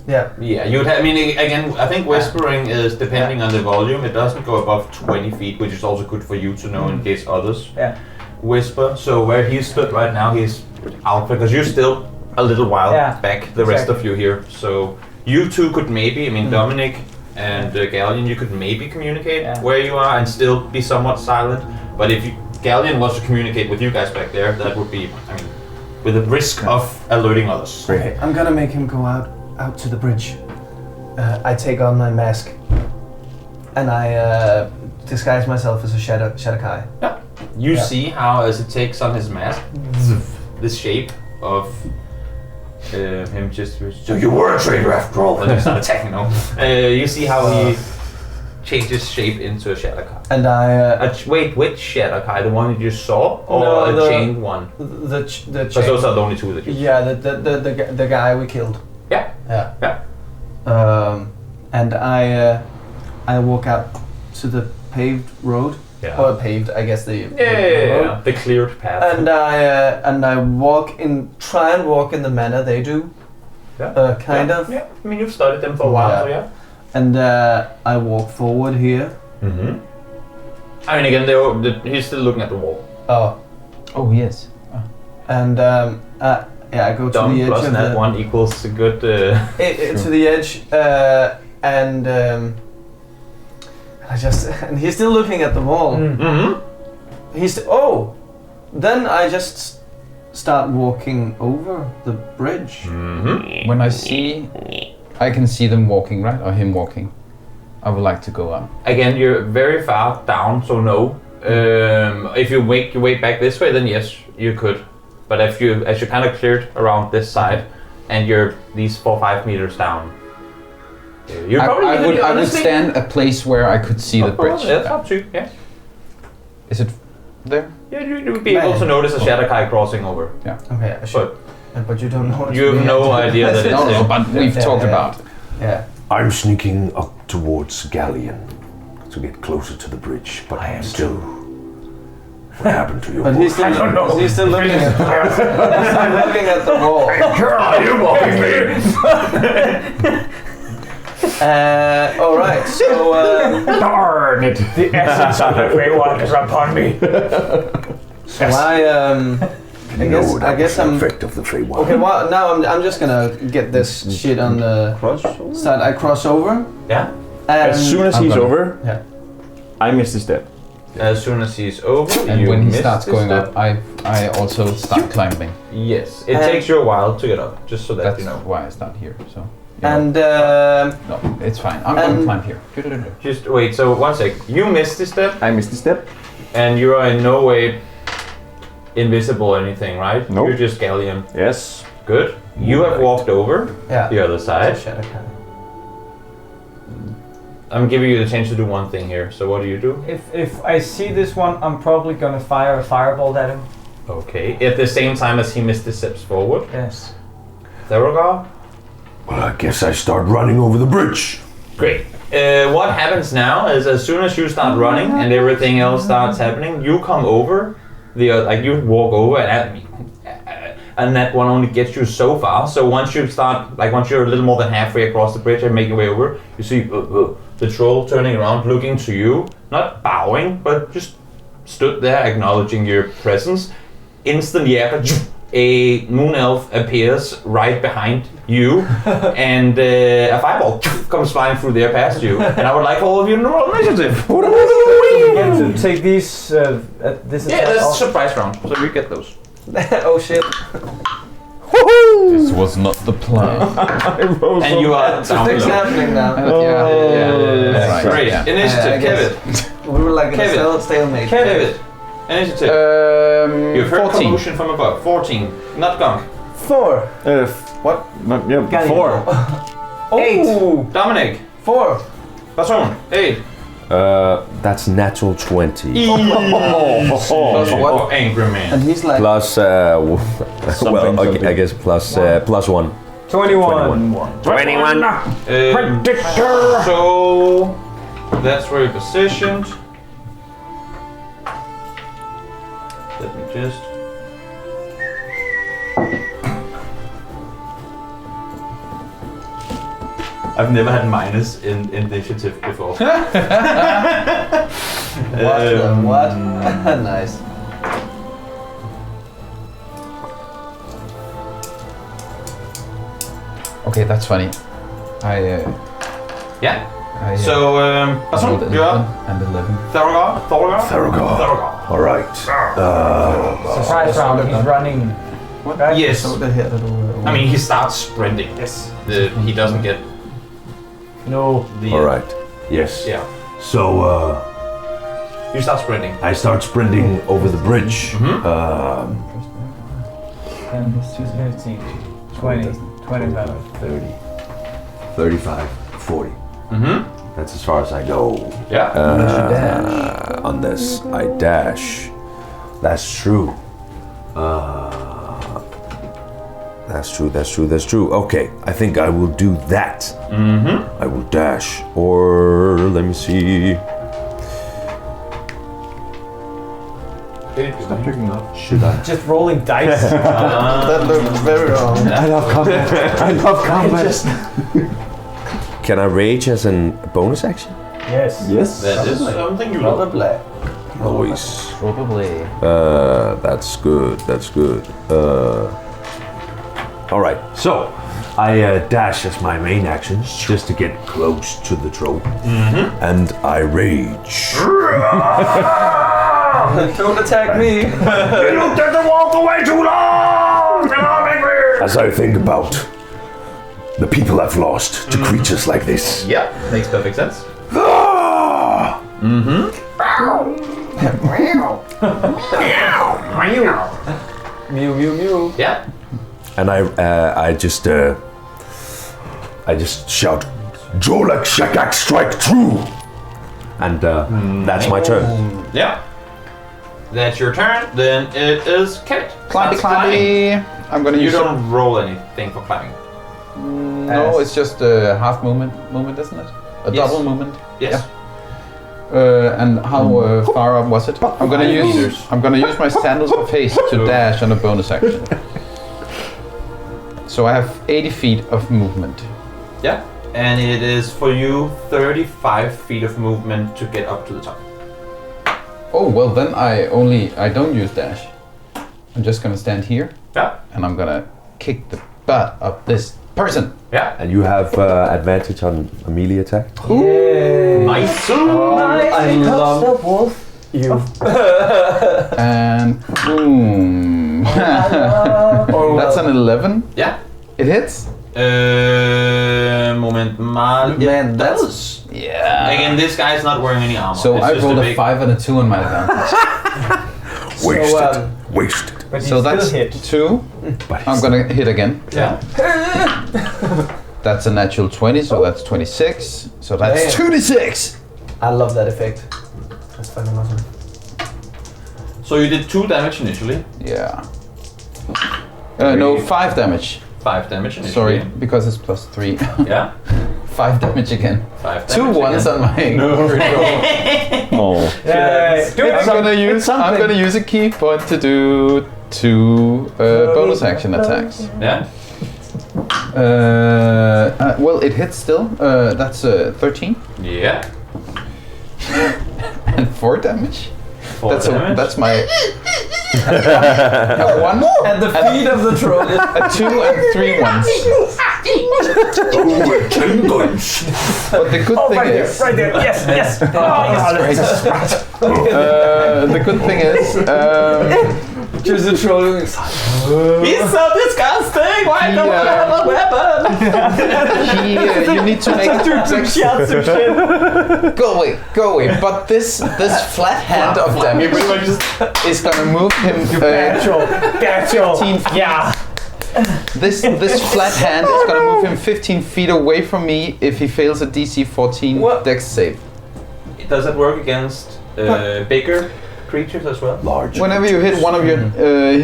Yeah. Yeah, you would have. I mean, again, I think whispering is depending on the volume. It doesn't go above 20 feet, which is also good for you to know in case others Yeah. whisper. So where he stood right now, he's out because you're still a little while Yeah, back. The rest exactly. of you here. So you two could maybe. I mean, Dominic and Galleon, you could maybe communicate Yeah. where you are and still be somewhat silent. But if Galleon wants to communicate with you guys back there, that would be. I mean, with the risk of alerting others. Okay, I'm gonna make him go out to the bridge. I take on my mask, and I disguise myself as a Shadakai. You Yeah. see how, as it takes on his mask, this shape of him just. So you were a traitor after all, and he's not attacking, no. You see how he changes shape into a Shatterkai. And I Wait, which Shatterkai? The one you just saw, or No, a the- chained one? the Because chain. those are the only two that you. Yeah, the guy we killed. Yeah. Yeah. And I walk out to the paved road. Yeah. Or paved, I guess the Yeah. road. The cleared path. And I try and walk in the manner they do. Kind of. Yeah. I mean, you've studied them for a while, so yeah. And I walk forward here. Mm-hmm. I mean, again, he's still looking at the wall. Oh. Oh yes. And I go to Dumb the edge plus of net the... one equals a good. To the edge, and and he's still looking at the wall. Mm-hmm. Then I just start walking over the bridge. Mm-hmm. When I can see them walking, right? Or him walking. I would like to go up. Again, you're very far down, so no. If you make your way back this way, then yes, you could. But as you kind of cleared around this side, and you're these 4 or 5 meters down, you're probably. I would honestly, stand a place where I could see the bridge. Yeah, that's up to you. Yeah. Is it there? Yeah, you would be able to notice a Shatterkai crossing over. Okay, but you don't know. You have no idea that it's No, him. but we've talked about it. Yeah. I'm sneaking up towards Galleon to get closer to the bridge, but I am still. What happened to your But boy? he's still, he's still looking at the wall. Are you mocking me? All right. So Darn it! The essence of the Grey One is upon me. I guess I'm. effect of the Fey One. Okay. Well, now I'm just gonna get this shit on the side. I cross over. Yeah. And As soon as I'm he's gonna- over, Yeah. I miss the step. As soon as he's over, And you when he miss starts this going step. up, I also start climbing. Yes, it And- takes you a while to get up, just so that That's you know. why I start here. So. you know. And No, it's fine. I'm gonna and- climb here. Just wait. So 1 sec. You missed this step, I miss the step. and you are in no way invisible or anything, right? Nope. You're just Galleon. Yes. Good. You have walked over yeah. the other side. Shatterkai. I'm giving you the chance to do one thing here. So what do you do? If I see this one, I'm probably gonna fire a firebolt at him. Okay. At the same time as he missed the steps forward. Yes. Theragar? Well, I guess I start running over the bridge. Great. What happens now is as soon as you start running and everything else starts happening, you come over you walk over and that one only gets you so far. So once you're a little more than halfway across the bridge and make your way over, you see the troll turning around, looking to you, not bowing, but just stood there acknowledging your presence. Instantly after, a moon elf appears right behind you, and a fireball comes flying through there past you. And I would like all of you to roll initiative. Again, to take these. This is Yeah, that's a surprise round, so you get those. Oh shit. This was not the plan. And you are down Things below. happening now. Yeah. Right, Great. yeah. Initiative, I guess. Kevin. We were like in Kevin. a stalemate. Kevin. Initiative. You've heard 14. commotion from above. 14. Not gunk. 4. What? Not, yeah, Galleon. 4. Oh. Dominic. 4. Basson. 8. That's natural 20. Plus what? Oh, angry man. And he's like. Plus, well, something. I guess plus 1. 21. 21. So that's where you're positioned. Let me just. I've never had minus in initiative before. What? Nice. Okay, that's funny. Yeah. I So, rolled Basson, 11 you're up. and 11. Theragar. All right. Surprise round. He's running. Right? Yes. Så det her, I mean, he starts sprinting. Yes. He doesn't get No. the. All right. Yes. Yeah. So You start sprinting. I start sprinting over the bridge. 10, 15, 20, 25. 30, 35, 40. That's as far as I go. Yeah. Unless I dash. That's true. That's true. Okay, I think I will do that. I will dash. Or, let me see. Stop picking up. Should I? Just rolling dice. That looked very wrong. I love combat. I love combat. Can I rage as a bonus action? Yes. Yes. That is something you love. Probably. Always. Probably. That's good. All right. So, I dash as my main action just to get close to the troll, and I rage. Don't attack me. You looked at the wall for way too long, and I'm angry. As I think about the people I've lost to creatures like this. Yeah, makes perfect sense. Ah! Mew, mew, mew. Yeah. And I just shout, Jolak Shakak strike true! And that's my turn. Yeah. That's your turn. Then it is Kenneth. Climby, That's climbing. I'm gonna You use don't roll anything for climbing. No, it's just a half movement, isn't it? A Yes. double movement. Yes. And how far up was it? I'm gonna use my sandals of haste to dash on a bonus action. So I have 80 feet of movement. Yeah. And it is for you 35 feet of movement to get up to the top. Oh well, then I don't use dash. I'm just gonna stand here Yeah. and I'm gonna kick the butt of this person. Yeah. And you have advantage on a melee attack. Nice. I love the wolf. You. And boom. That's an 11. Yeah. It hits. Moment mal. Man, It that's- does. Yeah. Again, this guy's not wearing any armor. So It's I just rolled a big- 5 and a 2 on my advantage. Wasted. Wasted. But So you that's still hit. 2. But I'm gonna hit again. Yeah. That's a natural 20, so that's 26. So that's Damn. 26. I love that effect. That's fucking awesome. So you did 2 damage initially. Yeah. No, 5 damage. 5 damage initially. Sorry, because it's plus 3. Yeah. 5 damage again. 5 damage. 2 ones again. on my Oh. I'm gonna use a key point to do 2 bonus action attacks. Yeah. Well, it hits still. That's 13 Yeah. and 4 damage. 4 damage. That's my a 1 At the feet of the troll. a 2 and 3 ones. But the good thing is, Right there. Yes, yes. the good thing is, Just the troll. He's so disgusting! Why don't I have a weapon? you need to make Shots of shit. go away. But this flat hand of You damage pretty much just is gonna move him. Bad troll. 15 feet. Yeah. This flat hand is gonna move him 15 feet away from me if he fails a DC 14 What? Dex save. Does that work against bigger creatures as well? large. Whenever you hit one of your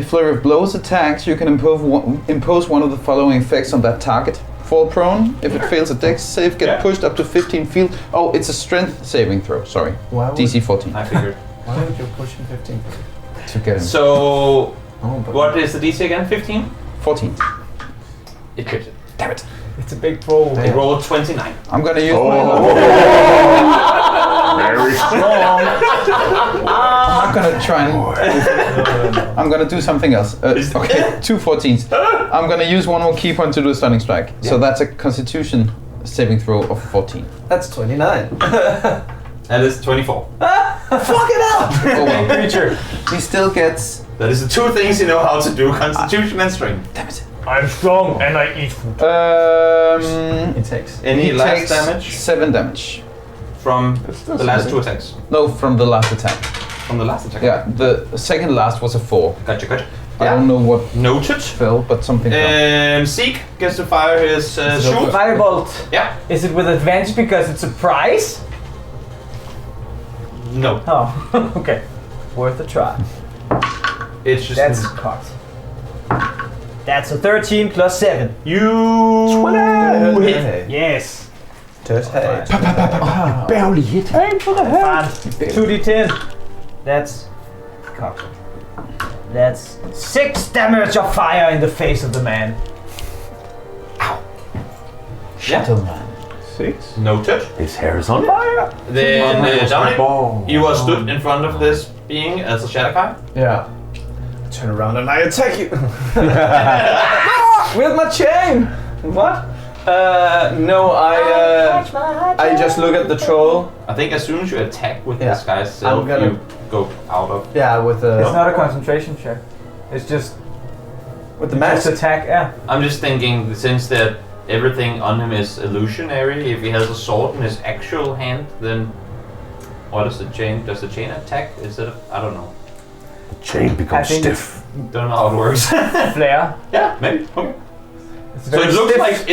flurry of blows attacks, you can impose one of the following effects on that target. Fall prone. If it fails a Dex save, get Yeah. pushed up to 15 feet. Oh, it's a strength saving throw. Sorry. Why would, DC 14 I figured. why would you push him 15? to get him. So, Oh, but what is the DC again? 15? 14. It crits it. Damn it. It's a big troll. They rolled 29. I'm gonna use Very strong. I'm not gonna try and. I'm gonna do something else. Okay, 2 14s. I'm gonna use one more key point to do a stunning strike. So that's a Constitution saving throw of 14. that's 29. That is 24. Fucking hell! Oh well. Creature. He still gets. That is the 2 things you know how to do: Constitution and Strength. Damn it. I'm strong and I eat food. It takes. Any He last takes damage 7 damage. from the last 2 attacks? No, from the last attack. From the last attack? Yeah, the second last was a 4. Gotcha. I don't know what Noted. fell, but something fell. Zeke gets to fire his shoot. Firebolt. Yeah. Is it with advantage because it's a prize? No. Oh, okay. Worth a try. It's just That's cocked. That's a 13 plus 7. you hit. Yes. Just hey. Barely hit. Aim for the head. 2d10. That's cocked. That's 6 damage of fire in the face of the man. Gentleman. 6. Noted. His hair is on fire. Then Dominic, Ball. you are stood in front of this being as a Shadowkai. Yeah. Turn around and I attack you. With my chain. What? No, I just look at the troll. I think as soon as you attack with Yeah. this guy's self, I'm gonna- you go out of. Yeah, with the It's not a concentration check. It's just with the max mask. attack. Yeah. I'm just thinking, since that everything on him is illusionary, if he has a sword in his actual hand, then what is the chain? Does the chain attack instead of? I don't know. Chain becomes I think stiff. Don't know how it works. Flare. Yeah, maybe. Okay. It's So very it looks stiff. like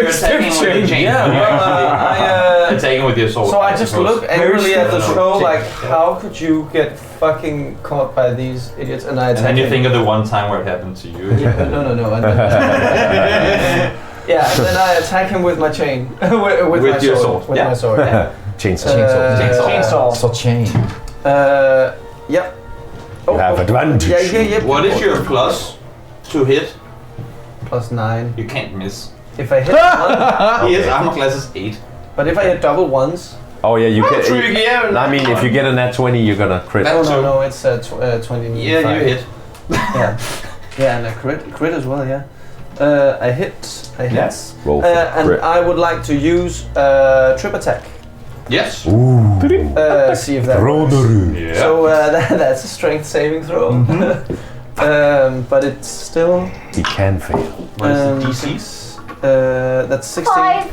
you're attacking with the chain. Yeah, but you're well, actually attacking with your sword. So I just suppose. look angrily at the stiff. troll No. like, how could you get fucking caught by these idiots? And I And attack then you him. think of the one time where it happened to you. No. And then, yeah, and then I attack him with my chain. with my your sword. sword. With Yeah. my sword. Yeah. Chainsaw. Chainsaw. So chain. Yep. You have advantage. Yeah. What is your plus to hit? +9. You can't miss. If I hit one, His armor class is 8. but if I hit double ones, Oh yeah, you True, can. yeah, I mean, if you get a nat 20, you're gonna crit. That- no, it's 25. Yeah, you hit. Yeah, and a crit as well. Yeah. I hit. Yes. Roll for And crit. I would like to use trip attack. Yes. See if that works. Yeah. So that's a strength saving throw. But it's still. He can fail. What is the DCs? That's 16.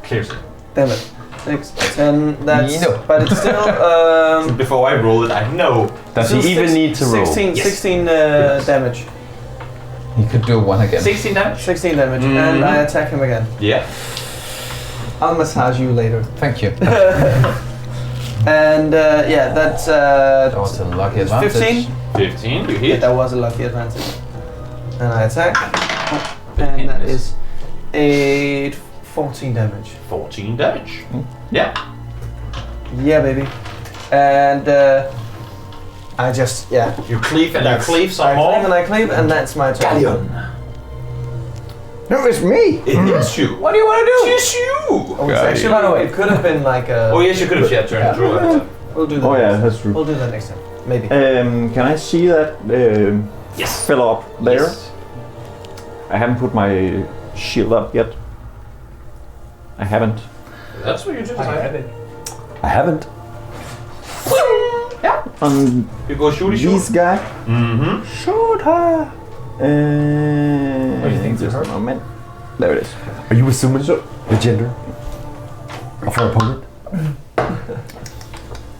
Clears it. Damn it. 6, 10. That's. No. But it's still. Before I roll it, I know. Does he even need to roll? 16, Yes. 16 damage. You could do one again. 16 damage? 16 damage. And I attack him again. Yeah. I'll massage you later. Thank you. And yeah, that's. That was a lucky it's advantage. 15. 15, you Yeah, hit. that was a lucky advantage. And I attack. And that is 14 damage. 14 damage. Yeah. Yeah, baby. And I just, yeah. You cleave and you That's- cleave some I more. cleave and I cleave, and that's my turn. No, it's me. It is you. What do you want to do? It's you. Oh, it's actually, Run away. it could have been like a. Oh yes, you could have shared turn. Yeah. True. We'll do that. Oh yeah, next that's time. true. We'll do that next time. Maybe. Can I see that Yes. fill up there? Yes. I haven't put my shield up yet. I haven't. That's what you do. I have it. I haven't. Yeah. On You go shooty this shoot. guy. Mm-hmm. Shoot her. What do you think, Just her? a moment. There it is. Are you assuming the gender of our opponent?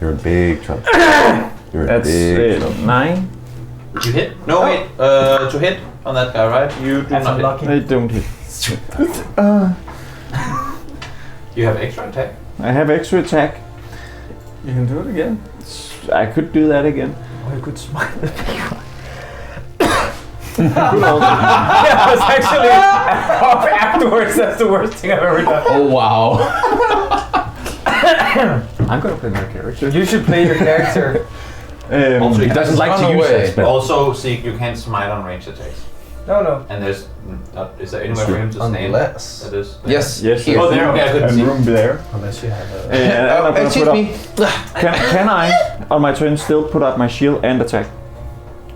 You're in big trouble. You're in That's big trouble. 9. You hit? No, wait. To hit on that guy, right? You do That's not hit. unlucky. I don't hit. You have extra attack. I have extra attack. You can do it again. I could do that again. Or you could smite the big one. Could also- Yeah, it was actually afterwards. That's the worst thing I've ever done. Oh wow. I'm gonna play my character. You should play your character. Also, He doesn't like to Run use away. that spell. Also, see, you can't smite on range attacks. No. And there's, is there anywhere for him to stand? Unless. That is. Yes. Yes. Here. Oh, there. Okay, I couldn't And see. room there. Unless you have a. And I'm gonna Excuse put me. up. Can I, on my turn, still put up my shield and attack?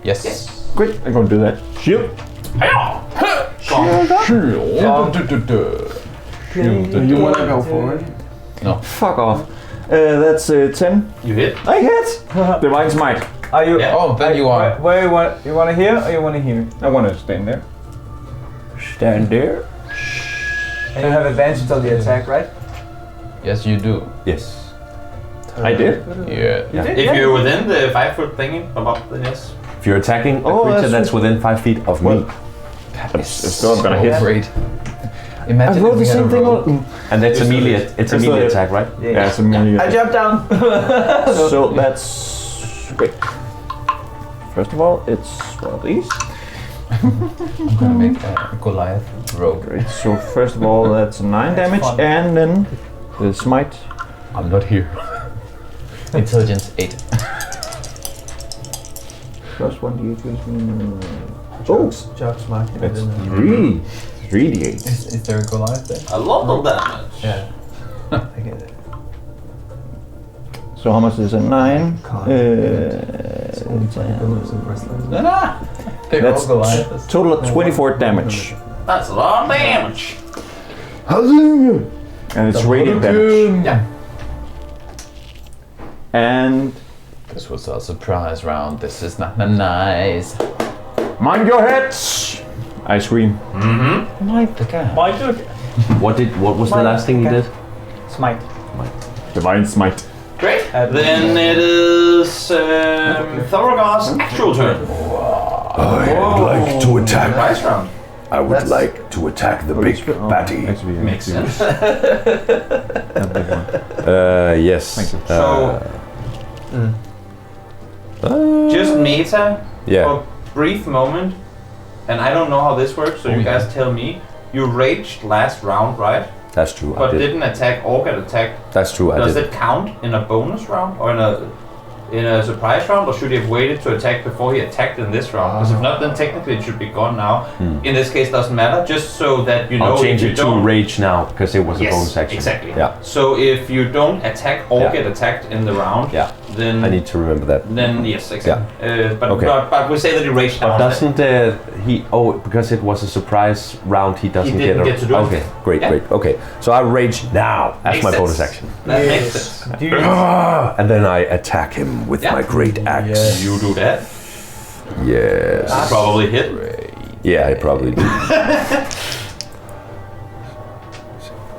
Yes. Great. I'm gonna do that. Shield. You want to go forward? Fuck off. That's 10. You hit. I hit. Divine smite. Are you? Yeah. Oh, then you are. Where you want? You want to hear or you want to hear? I want to stand there. Stand there. And you have advantage on the attack, right? Yes, you do. Yes. I did. Yeah. Yeah. If you're within the 5 foot thingy above the nest. If you're attacking a creature that's within 5 feet of me, It's still gonna hit. Great. Imagine I rolled if we the had same a thing. roll. and that's immediate. It's immediate attack, right? Yeah, it's a melee. I jumped down. So that's wait. First of all, it's one of these. I'm gonna make a Goliath rogue. Great. So first of all, that's 9 damage, fun. and then the smite. I'm not here. Intelligence 8. Plus 1d8. Jobs mark. That's 3. 3d8. Is there a Goliath there? A lot of damage. Yeah. I get it. So how much is it? 9. It's only 20 bullets in first line. They're That's all Goliaths. total of 24 damage, That's a lot of damage. and it's radiant damage. Yeah. And This was a surprise round. This is not nice. mind your heads! I scream. My the guy. My dude. What was the last thing you did? Smite. Divine smite. Great. Then it is Thorogor's actual turn. I would like to attack. Nice round. I would like to attack the big batty. Actually, yeah, Makes sense. that big one. Yes. Thank you. Just meta Yeah. for a brief moment, and I don't know how this works, so you guys tell me. You raged last round, right? That's true. But I did. didn't attack or get attacked. That's true. I Does did. it count in a bonus round or in a surprise round, or should he have waited to attack before he attacked in this round? Because if not, then technically it should be gone now. In this case, doesn't matter. Just so that you know. I'll change if you it to don't, rage now because it was a bonus action. exactly. Yeah. So if you don't attack or Yeah. get attacked in the round, Yeah. then I need to remember that. then yes, exactly. But, Okay. but we say that he raged But down. doesn't he? Oh, because it was a surprise round. He doesn't didn't get to do Okay, anything. great, Yeah. great. Okay, so I rage now as Makes my sense. bonus action, That makes sense. Do you and then I attack him with Yeah. my great axe. You do that. Yes. Probably hit. Yeah, I probably do.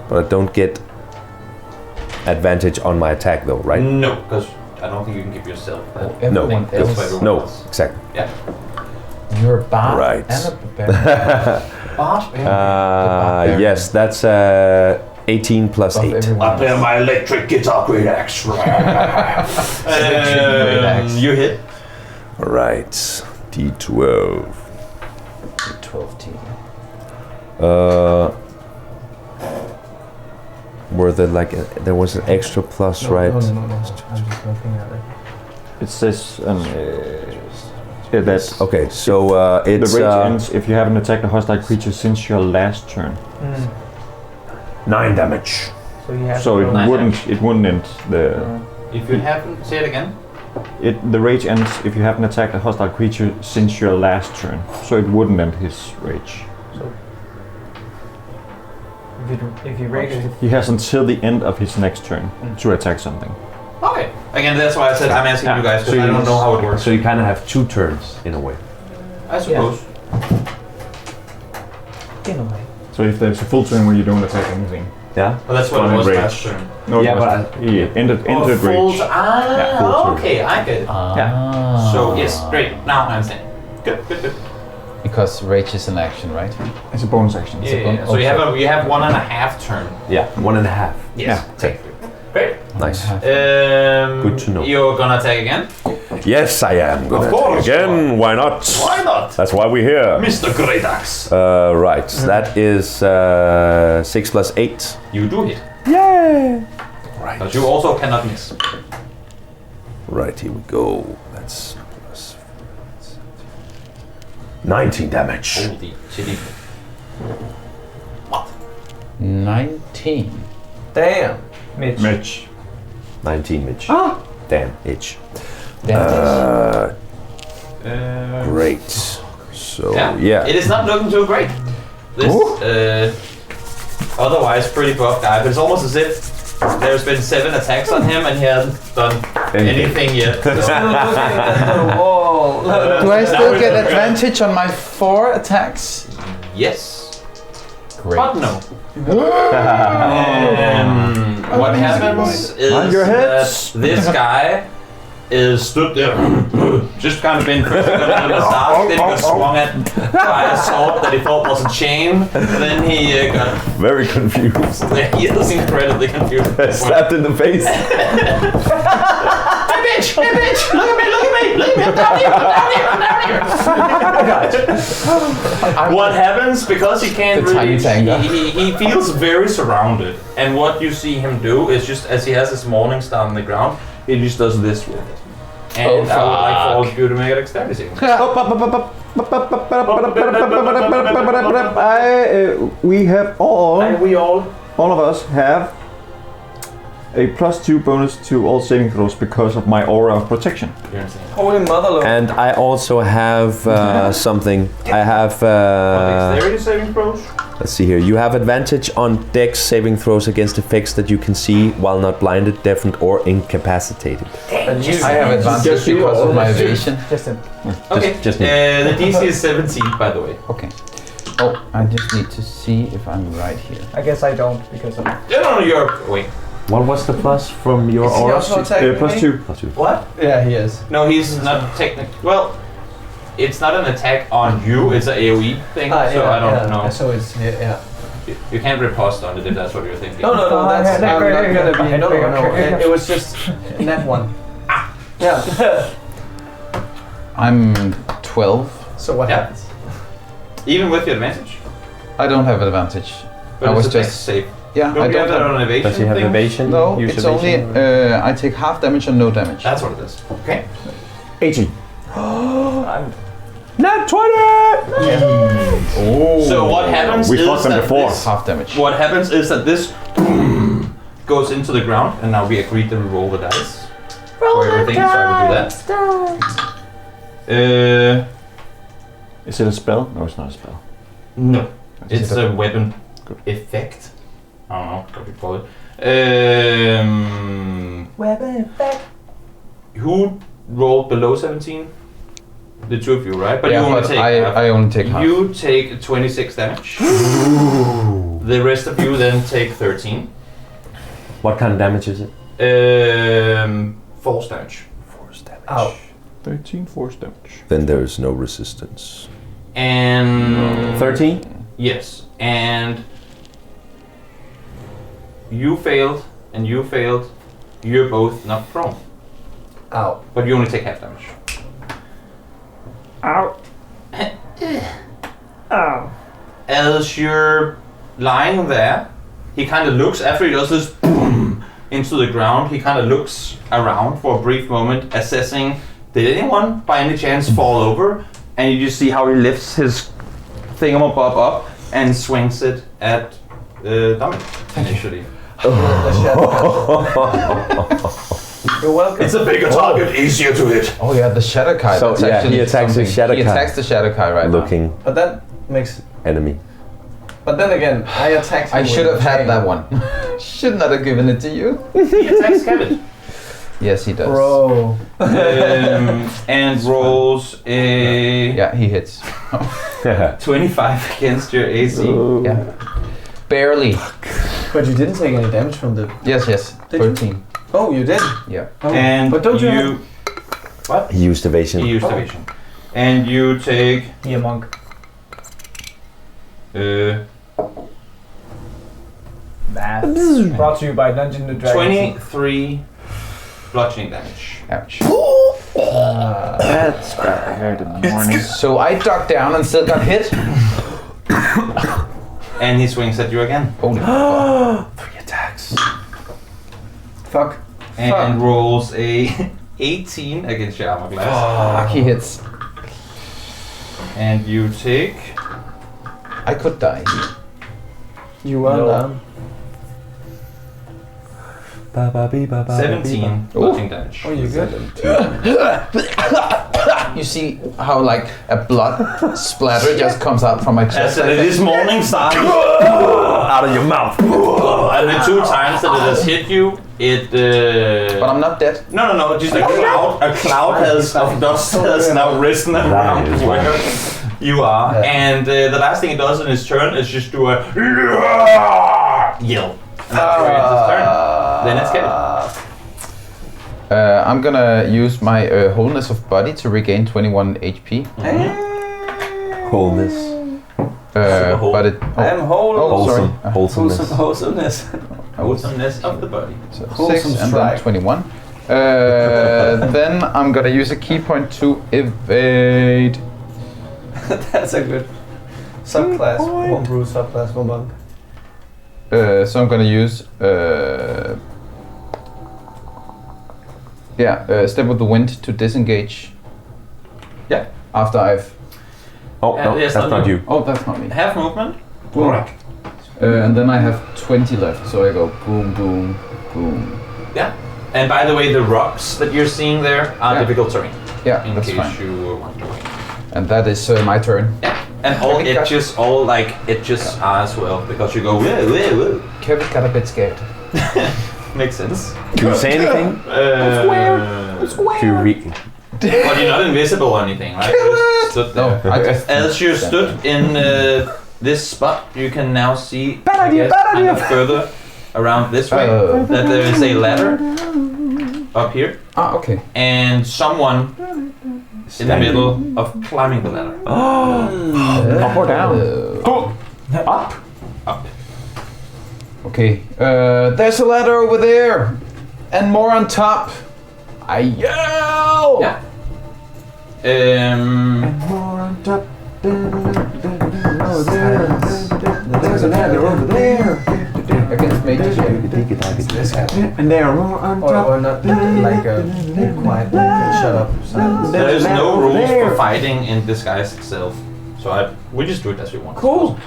But I don't get advantage on my attack, though, right? No, because I don't think you can give yourself that. No, Everyone That's else. why everyone No, else. exactly. Yeah. You're a bard Right. and a barbarian. Bart. Yes, that's 18 plus Above 8. everyone I play else. my electric guitar great axe. Great axe. You hit. Right, D12. 12 T. Were there like there was an extra plus, right? No. I'm just looking at it. It says yeah, that's Okay, so the it's rage ends if you haven't attacked a hostile creature since your last turn. 9 damage. So you have So to it roll. wouldn't end the If you haven't, say it again. the rage ends if you haven't attacked a hostile creature since your last turn. So it wouldn't end his rage. If you rage, He has until the end of his next turn to attack something. Okay. Again, that's why I said I'm asking you guys because I don't know how it works. So you kind of have 2 turns in a way. I suppose. in a way. So if there's a full turn where you don't attack anything. Yeah. But that's what it Fine, was rage. last turn. No, Yeah, it wasn't. but He ended full rage. full turn. okay, I get it. Ah. So yes, great. Now I understand. Good. Because rage is an action, right? It's a bonus action. Yeah. So you have 1.5 turn. Yeah, 1.5. Yes. Yeah. Exactly. Great. Nice. Good to know. You're gonna attack again? Yes, I am gonna Of course attack again. Why not? Why not? That's why we're here. Mr. Great Axe. Right, that is 6 plus 8. You do hit. Yay! Right. But you also cannot miss. Right, here we go. That's plus 19 damage. Holy shitty. What? 19. Damn. Mitch. 19, Mitch. Damn, itch. Damage. Great. So, Yeah. yeah. It is not looking too great. This otherwise pretty buff guy, but it's almost as if there's been 7 attacks on him and he hasn't done anything yet. So. Wall. Do I Now still we get know, right? advantage on my 4 attacks? Yes, Great. but no. What happens is Mind your that heads. this guy stood there, just kind of been first got a little massage, then he got swung at by a sword that he thought was a chain, then he got Very confused. he is incredibly confused. Slapped in the face. Hey bitch! Look at me! I'm down here! What happens, because he can't The really, tiny tanker. he feels very surrounded, and what you see him do is just, as he has his morning star on the ground, he just does this with it. And I would like for all of you to make an dexterity saving. We have We all. all of us have a +2 bonus to all saving throws because of my aura of protection. You're insane. Holy motherlode. And I also have something. I have. Dexterity saving throws? Let's see here. You have advantage on Dex saving throws against effects that you can see while not blinded, deafened, or incapacitated. I have advantage because of my evasion. Just a, Okay. just me. The DC is 17, by the way. Okay. Oh, I just need to see if I'm right here. I guess I don't because of. No, you're. Wait. What was the plus from your Is he aura? also attacking me? +2. What? Yeah, he is. No, he's not technically. Well, it's not an attack on you, it's an AoE thing, so I don't know. So it's yeah. You can't riposte on it if that's what you're thinking. No, that's I'm not gonna be. No. It was just that one. Yeah. I'm 12. So what Yeah. happens? Even with the advantage? I don't have advantage. But I it's was a dex just save. yeah. Don't I you have don't that have. on evasion? Does he have thing? evasion? No, Use it's only evasion? I take half damage and no damage. That's what it is. Okay. 18. I'm Not 20! Oh. So what happens We is fought them that before. this, half damage. what happens is that this goes into the ground, and now we agreed to roll the dice for everything, so I will do that. Is it a spell? No, it's not a spell. No, Is it's it a weapon Good. effect. I don't know what you call it. weapon effect. Who rolled below 17? The two of you, right? But yeah, you only but take I half. only take half. You take 26 damage. The rest of you then take 13. What kind of damage is it? Force damage. Force damage. Ow. 13 force damage. Then there is no resistance. And 13? yes, and you failed, and you failed. You're both knocked prone, Ow. but you only take half damage. Ow. Ow. As you're lying there, he kind of looks, after he does this boom into the ground, he kind of looks around for a brief moment, assessing, did anyone by any chance fall over? And you just see how he lifts his thingamabob up and swings it at Dominic initially. You're welcome. It's a bigger target, easier to hit. Oh yeah, the Shadow Kai. So, that's yeah, actually he attacks the something. Shadow He Kai. attacks the Shadow Kai right Looking But that makes. enemy. But then again, I attacked. now. I him should with have a had chain. that one. Should not have given it to you. He attacks Kevin. Yes, he does. Bro. And rolls a Yeah, he hits. 25 against your AC. Yeah. Barely. But you didn't take any damage from the. Yes, yes. Did you? 13. Oh, you did. Yeah. Oh. And but don't you? What? He used evasion. He used evasion. And you take Be a monk. Math. Brought to you by Dungeons and Dragons. 23 bludgeoning damage. Ouch. That's what I heard in the morning. So I ducked down and still got hit. And he swings at you again. Holy fuck. 3 attacks. Fuck. And rolls a 18 against your armor class. Fuck, he hits. And you take I could die. You are down. 17 bludgeoning damage. Oh, you good? You see how like a blood splatter just comes out from my As chest. it is morning sun, Out of your mouth. and the 2 times that it has hit you, it. But I'm not dead. No. Just a cloud has of dust has now risen around is where you are, and the last thing it does in his turn is just do a yell. And that's where it's his turn. Then it's Kevin. I'm gonna use my wholeness of body to regain 21 HP. Wholeness. But it. I am whole. Oh, sorry. Wholesomeness. Wholesomeness. Wholesomeness of the body. So Wholesome 6 and strike. then 21. Then I'm gonna use a key point to evade. That's a good subclass. Homebrew subclass for monk. So I'm gonna use step with the wind to disengage. Yeah. After I've. Oh, no, yes, that's not you. Oh, that's not me. Half movement. Correct. And then I have 20 left, so I go boom, boom, boom. Yeah. And by the way, the rocks that you're seeing there are Yeah. difficult terrain. Yeah, In that's case fine. you were wondering. And that is my turn. Yeah. And all itches are as well because you go whoa, whoa, whoa. Kevin got a bit scared. Makes sense. Do you say anything? Do you read? But you're not invisible or anything, right? You just stood there. No, I just As you stood in this spot, you can now see Bad idea, bad kind idea. of further around this way that there is a ladder up here okay. and someone in the middle of climbing the ladder. Up or down? Up. Up. Okay. There's a ladder over there, and more on top. I yell. Yeah. More on top. There's a ladder over there. Against mages. And there are more on top. Or not like a quiet, shut up, silence. There is no over rules there. for fighting in disguise itself, so we just do it as we want. Cool.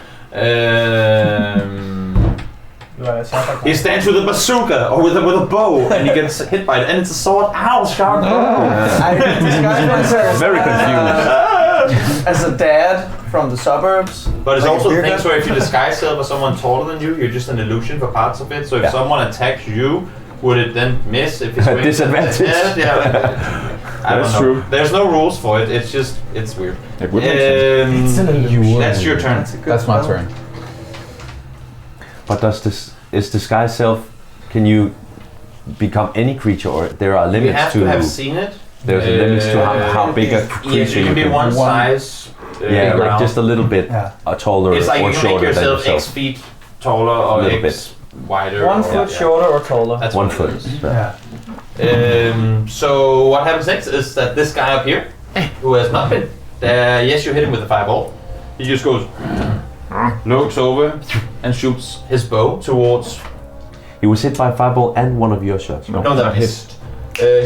He stands with a bazooka or with a bow, and he gets hit by it, and it's a sword. Ow, sharp bow! I disguise myself Very confused. as a dad from the suburbs. But it's Like a also beer things gut? where if you disguise yourself as someone taller than you, you're just an illusion for parts of it. So if someone attacks you, would it then miss if it's Disadvantage. Yeah. I don't That's know. true. There's no rules for it. It's just it's weird. It would make sense. It's an illusion. That's your turn. That's my turn. But is disguise self? Can you become any creature, or there are You limits have to have seen it. There's limits to how big a creature Yes, you can be one size. Yeah, like around. just a little bit taller It's like or you can shorter make than yourself yourself. X feet taller or A little X wider. 1 or- foot yeah. shorter or taller. That's 1 what foot. it is. Yeah. So what happens next is that this guy up here, who has not been, yes, you hit him with a fireball. He just goes, looks over, and shoots his bow towards. He was hit by a fireball and one of your shots. No, that missed.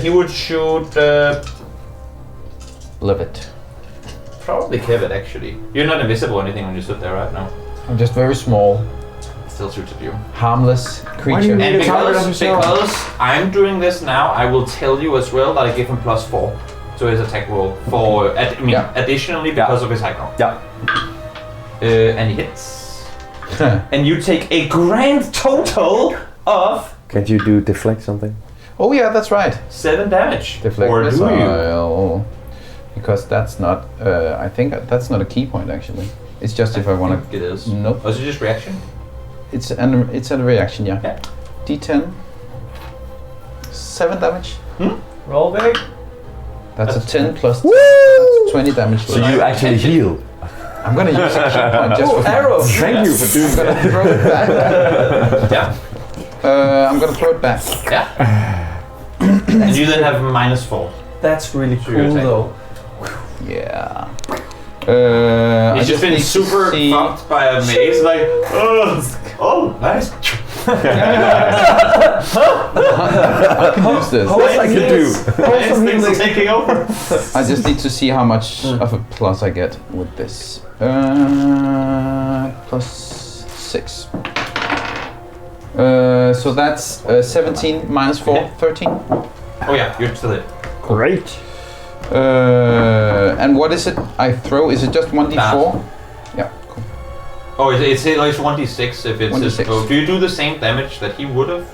He would shoot Love it. probably Kevin actually. You're not invisible or anything when you stood there, right? No. I'm just very small, Still shoots at you. harmless creature. you- And You're tired of because yourself. I'm doing this now, I will tell you as well that I give him +4 to his attack roll for additionally because of his high ground. Yeah. And he hits. And you take a grand total of Can't you do deflect something? Oh yeah, that's right. 7 damage. Deflect Or do you? missile. Because that's not. I think that's not a key point actually. It's just if I want It is. to. Nope. Oh, is it just reaction? It's a reaction. Yeah. Yeah. D10. 7 damage. Roll big. That's a That's 10 plus. That's 20 damage. So you actually heal. I'm gonna use a key point just for fun. Arrow. Thank you for doing I'm that. gonna throw it back. Yeah. I'm gonna throw it back. Yeah. And you then have -4. That's really So you're cool attacking. though. Yeah. I He's just been need to super see- fucked by a maze, like, oh, nice. I can use this. I can do. Nice things are taking over. I just need to see how much of a plus I get with this. +6. So that's 17 minus 4, 13. Oh yeah, you're still it. Great. And what is it I throw? Is it just 1d4? Yeah, cool. Oh, it's 1d6 if it's his 1d6. bow. Do you do the same damage that he would have?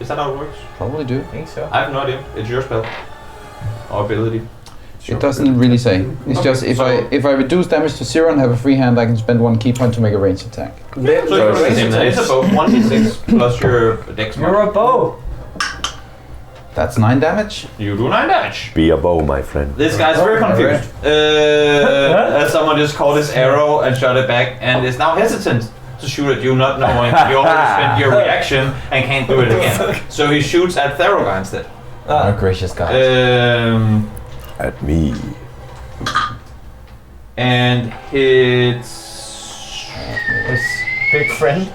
Is that how it works? Probably do. I think so. I have no idea. It's your spell. Or ability. It doesn't really say. It's Okay, just if so- I reduce damage to 0 and have a free hand, I can spend 1 key point to make a ranged attack. So it's the same. It's a bow. 1d6 plus your dex. You're a bow. That's 9 damage. You do 9 damage. Be a bow, my friend. This guy's very confused. As someone just caught his arrow and shot it back and is now hesitant to shoot at you, not knowing you already spent your reaction and can't do it again. So he shoots at Tharoga instead. Oh, gracious God. At me. And hits His big friend.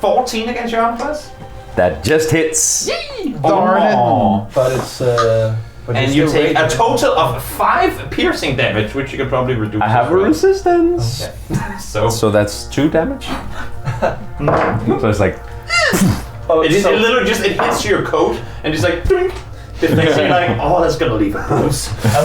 14 against your arm class. That just hits. Darn it. But it's. But And he's you still take a raging. total of 5 piercing damage, which you could probably reduce. I have as a well. resistance. Okay. So So that's 2 damage. So it's like it literally just it hits your coat and just like drink. It makes you like, oh, that's gonna leave a bruise. I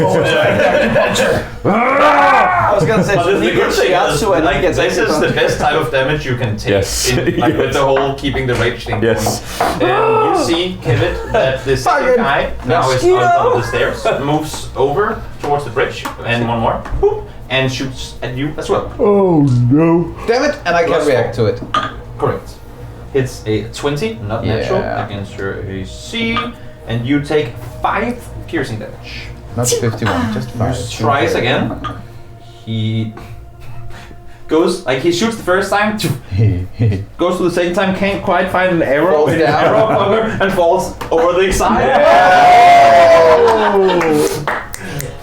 was gonna say, But the he good gets thing Shiatsu is, and I like, get this is the best type of damage you can take. Yes. Like with the whole keeping the rage thing Yes. going. And you see, Kevin, that this second guy now is on top of the stairs, moves over towards the bridge, and one more, boop, and shoots at you as well. oh no. Damn it! And I can't react to it. Correct. Hits a 20, not natural, Yeah. against your AC, and you take 5 piercing damage. Not 51, just 5. Tries again. He goes, like he shoots the first time, goes to the second time, can't quite find an arrow, Falls in down. arrow cover, and falls over the side.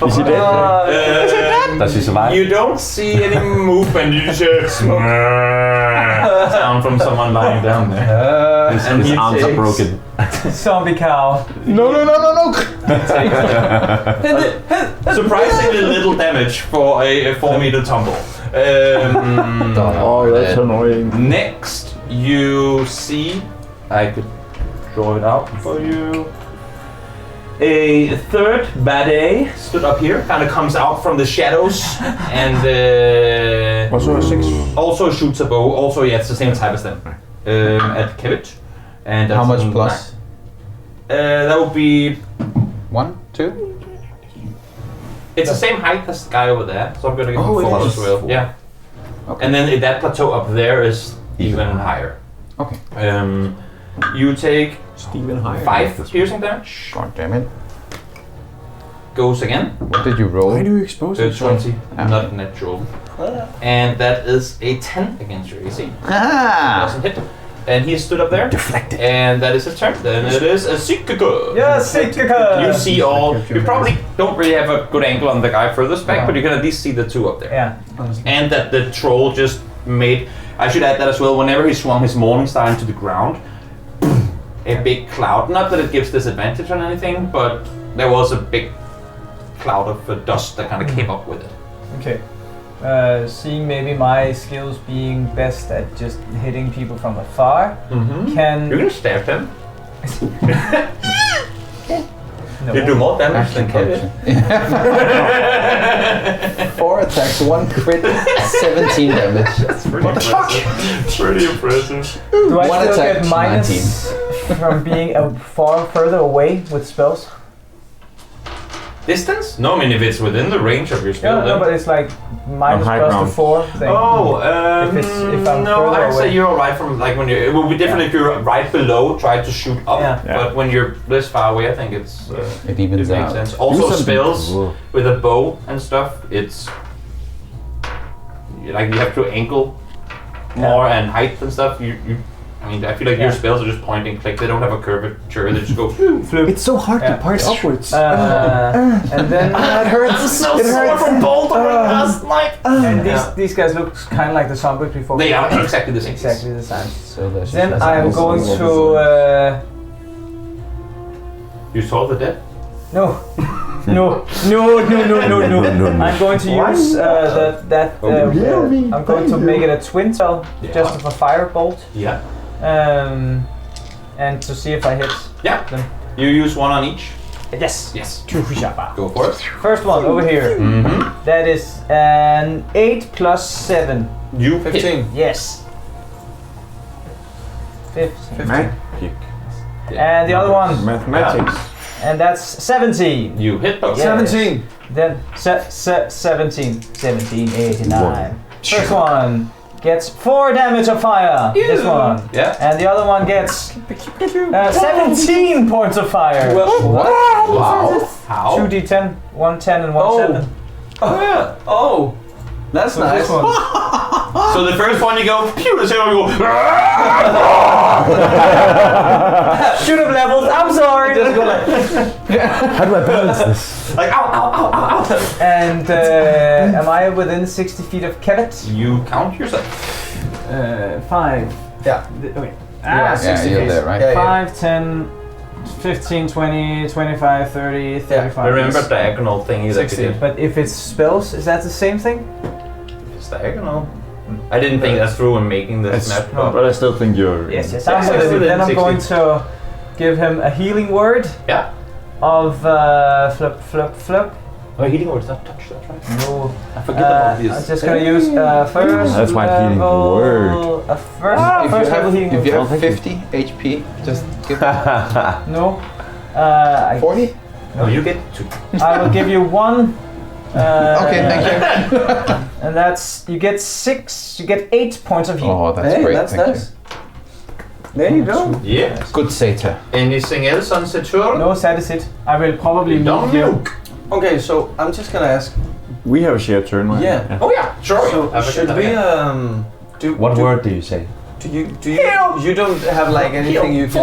Is he dead? Does he survive? You don't see any movement, you just hear sound from someone lying down there. His, And his he arms are takes- broken. zombie cow. No! Surprisingly little damage for a 4-meter tumble. Oh, that's annoying. Next, you see, I could draw it out for you. A third Bade stood up here, kind of comes out from the shadows, and Also a 6. also shoots a bow. Also, yeah, it's the same type as them. At Kevit. And How that's much in plus? black. That would be. 1, 2? It's the same height as the guy over there, so I'm gonna give Oh, him it 4 is. as well. Yeah. Okay. And then that plateau up there is even higher. Okay. You take Even higher. 5 piercing damage. God damn it. Goes again. What did you roll? Why do you expose it? 20, not natural. And that is a 10 against your AC. Ah! Doesn't hit. And he stood up there. Deflected. And that is his turn. Then it is a Sikaka. Yeah, Sikaka! You see all. You probably don't really have a good angle on the guy furthest back, but you can at least see the 2 up there. Yeah. And that the troll just made. I should add that as well. Whenever he swung his morning star into the ground, a big cloud. Not that it gives disadvantage on anything, but there was a big cloud of dust that kind of came up with it. Okay. Seeing maybe my skills being best at just hitting people from afar, You can can stab him. no. You do more damage than Kevin. 4 attacks, 1 crit, 17 damage. That's pretty impressive. Pretty impressive. Do I One still attack, get minus from being far further away with spells? Distance? No, I mean if it's within the range of your spell. Yeah, no, then- but it's like minus high plus ground. to 4 thing. Oh, if I'm no, further I'd say away. you're alright from like when you. It would be different if you're right below, try to shoot up. Yeah. But when you're this far away, I think it's It it evens makes out. sense. Also, something spells cool. with a bow and stuff. It's like you have to angle more and height and stuff. I mean, I feel like your spells are just point and click. They don't have a curvature. They just go. It's so hard Yeah. to point upwards. And then it hurts. So sore from bouldering last night. and Yeah. these guys look kind of like the zombies before. They are exactly the same. exactly the same. So there's Then just I'm also- going to You saw the dead. no. No. I'm going to use I'm going to make it a twin spell, just of a firebolt, Yeah. and to see if I hit. Yeah. Them. You use 1 on each. Yes. Yes. Chuhushaba. Go for it. First one over here. That is an 8 plus 7. You 15. Yes. 15. Magic. And the other one, Mathematics. and that's 17. You hit both. Yeah. 17. Then 17. 1789. First one gets 4 damage of fire. This one. Yeah. And the other one gets 17 points of fire. Wow. How? 2d10, 1 10 and 1 7. Oh yeah. Oh, that's So nice. this one. So the first one you go, pew, the second one you go, Should have levels. I'm sorry. Just go like, How do I balance this? like ow, ow, ow, ow, ow. and am I within 60 feet of Kemet? You count yourself. 5. Yeah. Okay. Yeah, 60 you're feet. there, right? Yeah, yeah. 5, 10, 15, 20, 25, 30, 35. Remember diagonal thingy that you 60. did. But if it's spells, is that the same thing? It's diagonal. I didn't think that through when making this map. But I still think you're. Yes, yes. Yeah, I'm within. 60, Then I'm 60. going to give him a healing word Yeah. of flip. Oh, healing words not touch that, right? No. I forget about I'm this. just gonna use first That's my healing level, word. A first level healing If you word. have 50 HP, just give No. 40. No, you get 2. I will give you 1. Okay, thank you. And that's you get 6. You get 8 points of healing. Oh, that's Hey, great. that's thank nice. There you go. Yeah. you. Good Satyr. Anything else on Saturn? No, that is it. I will probably Don't move you. nuke. Okay, so I'm just gonna ask. We have a shared turn, right? Yeah. Oh yeah, sure. So I forget should that we again. do? What word do you say? Do you don't have like anything you can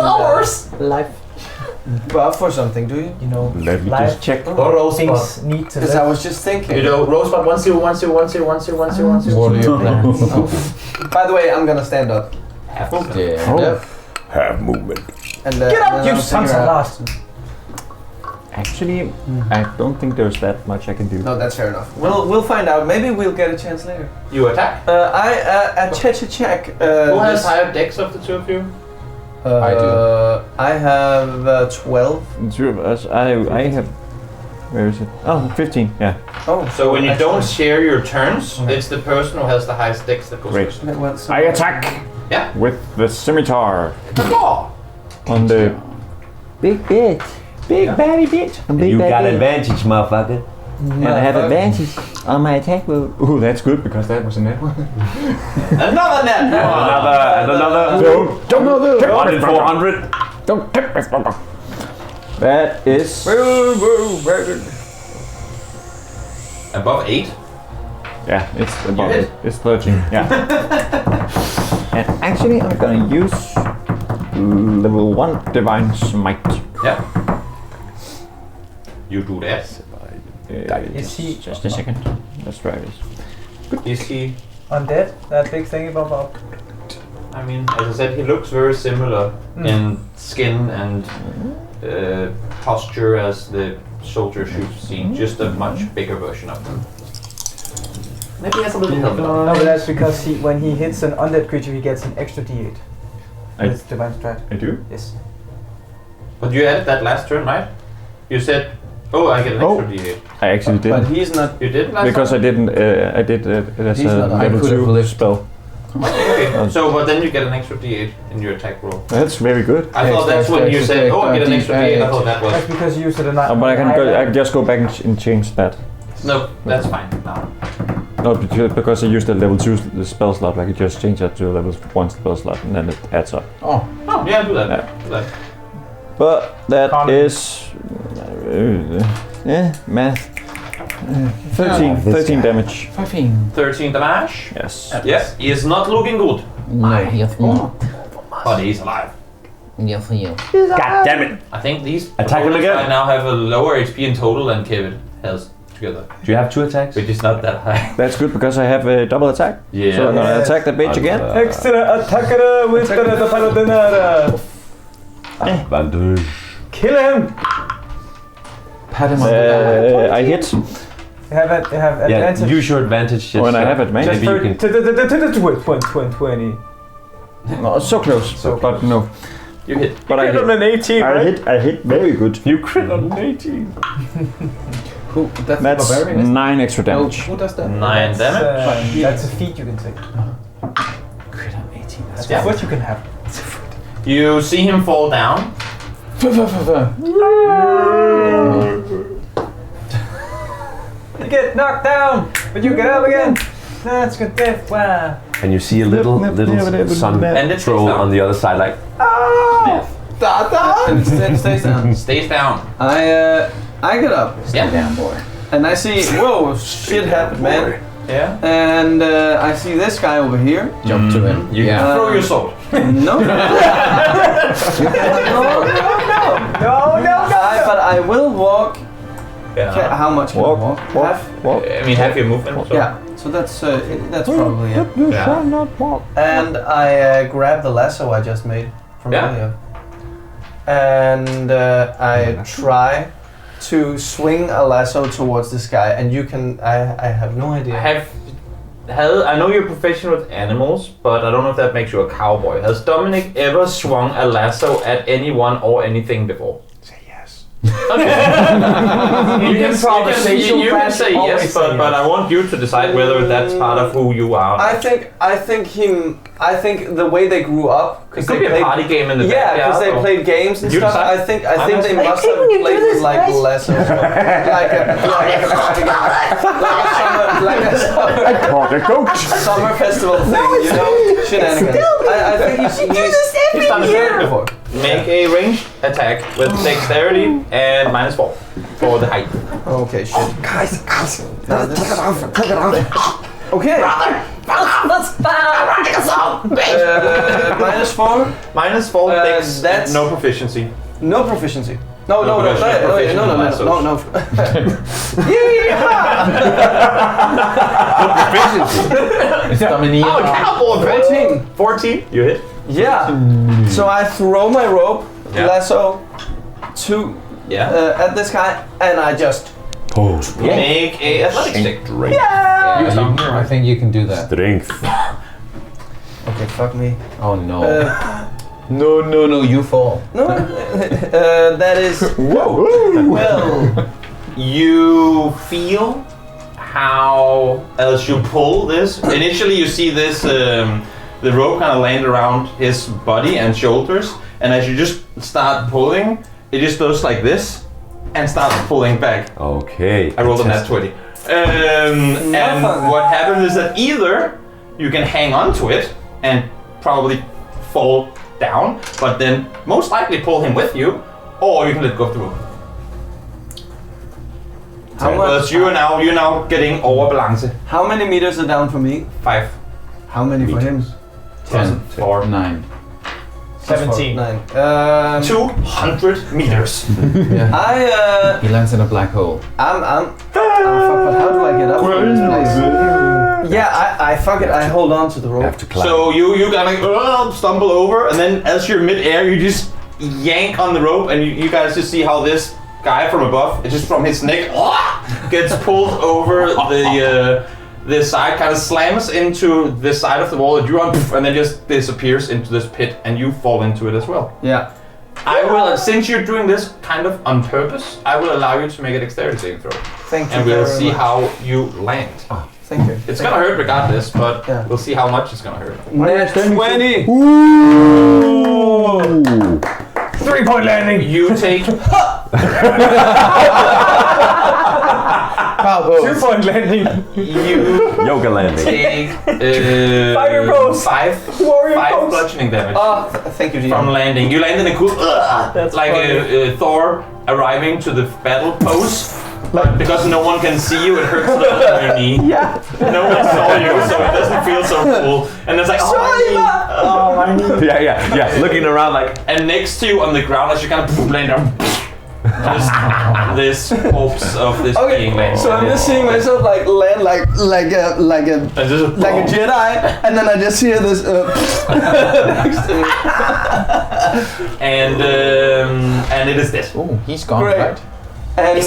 life buff or something, do you? You know, Let me life just check. Or rosebud. things need to Because I live. was just thinking. You know, rosebud 1 0 1 0 1 0 1 0 1 0 1 0. What are your plans? By the way, I'm gonna stand up. Half movement. Yeah. Oh. Have movement. And Get up, then you I'll sons figure of out- last. Actually, I don't think there's that much I can do. No, that's fair enough. We'll find out. Maybe we'll get a chance later. You attack. Check. Who has higher dex of the two of you? I do. I have 12. The two of us, I have. Where is it? Oh, 15. Yeah. Oh, So when you excellent. don't share your turns, it's the person who has the highest dex that goes Great. first. Okay, well, so- I attack Yeah. with the scimitar Oh. on the big bitch. Big baddie bitch. You got advantage, motherfucker. And I have advantage on my attack roll. Ooh, that's good because that was a net one. Another net. Another. Don't know the 1 in 400. Don't take my spell. That is. Above 8. Yeah, it's above hit? it. It's 13. Yeah. And actually, I'm gonna use level 1 Divine Smite. Yeah. You do that. Is he Just a second. Let's try this. Is he? undead? That big thing above. I mean, as I said, he looks very similar in skin and posture as the soldiers you've seen. Just a much bigger version of them. Maybe he has a little helmet on. No, but that's because when he hits an undead creature, he gets an extra d8. I- That's divine strike. I do? Yes. But you added that last turn, right? You said, "Oh, I get an Oh. extra D8." I actually But didn't. he's not. You did last Because I time? didn't. I did it as He's a not- I level could have 2 lived. spell. Okay. So, but then you get an extra D8 in your attack roll. That's very good. I thought that's when you said, "Oh, I get an extra D8." I thought that was. That's because you used it a night. But I can just go back and change that. No, that's fine. No. No, because I used the level 2 spell slot. I could just change that to a level 1 spell slot, and then it adds up. Oh, Oh, yeah, do that. Yeah. Do that. But that Common. is math. 13 damage. 15. 13 damage. Yes. Yes, he is not looking good, No, yes, but he's alive. yes, yes. God damn it. I think these Attack him opponents again. right now have a lower HP in total than Kevin has together, Do you have 2 attacks? which is not that high. That's good because I have a double attack. Yeah. So I'm gonna Yes. attack the bitch again. Extra attacker with the paladinara. Advantage. Kill him. Pat him on the back. I hit. You have Yeah, advantage. use your advantage. Just When I have advantage. Maybe you can. to 20. No, so close. But no. You hit. But I hit. an 18, I hit very good. You crit on an 18. Who? That's, That's barbarian. isn't 9 extra it? Oh, damage. who does that? 9 damage. That's a feat you can take. Crit on 18. That's That's what you can have. You see him fall down. You get knocked down, but you get up again. That's good death. Wow. And you see a little sun And it troll stays down. on the other side, like And it stays down. Stays down. I get up Yeah. Damn boy. and I see, whoa, shit happened, man. Yeah. And I see this guy over here. Jump to him. You Yeah. can throw your sword. No. No. But I will walk. Okay, how much can I walk? Half. I mean, have your movement. So. Yeah. So that's probably it. Yeah. And I grab the lasso I just made from Yeah. earlier. And I try to swing a lasso towards this guy, and you can. I have no idea. I know you're professional with animals, but I don't know if that makes you a cowboy. Has Dominic ever swung a lasso at anyone or anything before? say yes. Okay. you can say yes, but I want you to decide whether that's part of who you are. I think the way they grew up, It could be a party game in the yeah, backyard. because they or- played games and You stuff. decide. I think they must have played with like lessons, like a summer festival thing, you know, shenanigans. I think he's done it before. Make a ranged attack with dexterity and -4 for the height. Okay, shit. Guys, take it off. Okay. -4. -4 dex, that's- no proficiency. No proficiency. No. Proficiency. Oh, cowboy! 14. 14. You hit. Yeah. So I throw my rope, Yeah. lasso, to Yeah. at this guy, and I just. Make a athletics check. I think you can do that. Strength. Okay, fuck me. Oh no. No, you fall. No, that is. Whoa. Well, You feel how, as you pull this, initially you see this, the rope kind of land around his body and shoulders, and as you just start pulling, it just goes like this, and starts pulling back. Okay. I rolled a nat 20. And what happens is that either you can hang on to it and probably fall down, but then most likely pull him with you, or you can let go of the rope. Because you're now getting overbalance. how many meters are down for me? 5, How many for him? 10, 4, 9. 17. 9. 200 meters. He lands in a black hole. I'm fuck, but how do I get up from this place? Yeah, I fuck it. I hold on to the You rope. have to climb. So you gonna stumble over, and then as you're midair, you just yank on the rope, and you guys just see how this guy from above, just from his neck, gets pulled over the side, kind of slams into the side of the wall that you're on, and then just disappears into this pit, and you fall into it as well. Yeah. I will, since you're doing this kind of on purpose, I will allow you to make a dexterity saving throw, Thank you. and we'll very see much. how you land. Thank you. It's gonna hurt regardless, but Yeah. we'll see how much it's gonna hurt. Net 20. 3-point landing. You take 2-point landing. you Yoga landing. take Fire pose. 5 Warrior pose. bludgeoning damage Oh, thank you, from DM. landing. You land in a cool, That's like a Thor arriving to the battle pose. But because no one can see you, it hurts a little on your knee. Yeah. No one saw you, so it doesn't feel so cool. And it's like, oh my knee. Yeah. Looking around like, And next to you on the ground, as you kind of land down, this corpse of this being landing. So I'm just seeing myself like land like a And just like a Jedi, and then I just hear this next to me. and it is this. Oh, he's gone, Great. right? And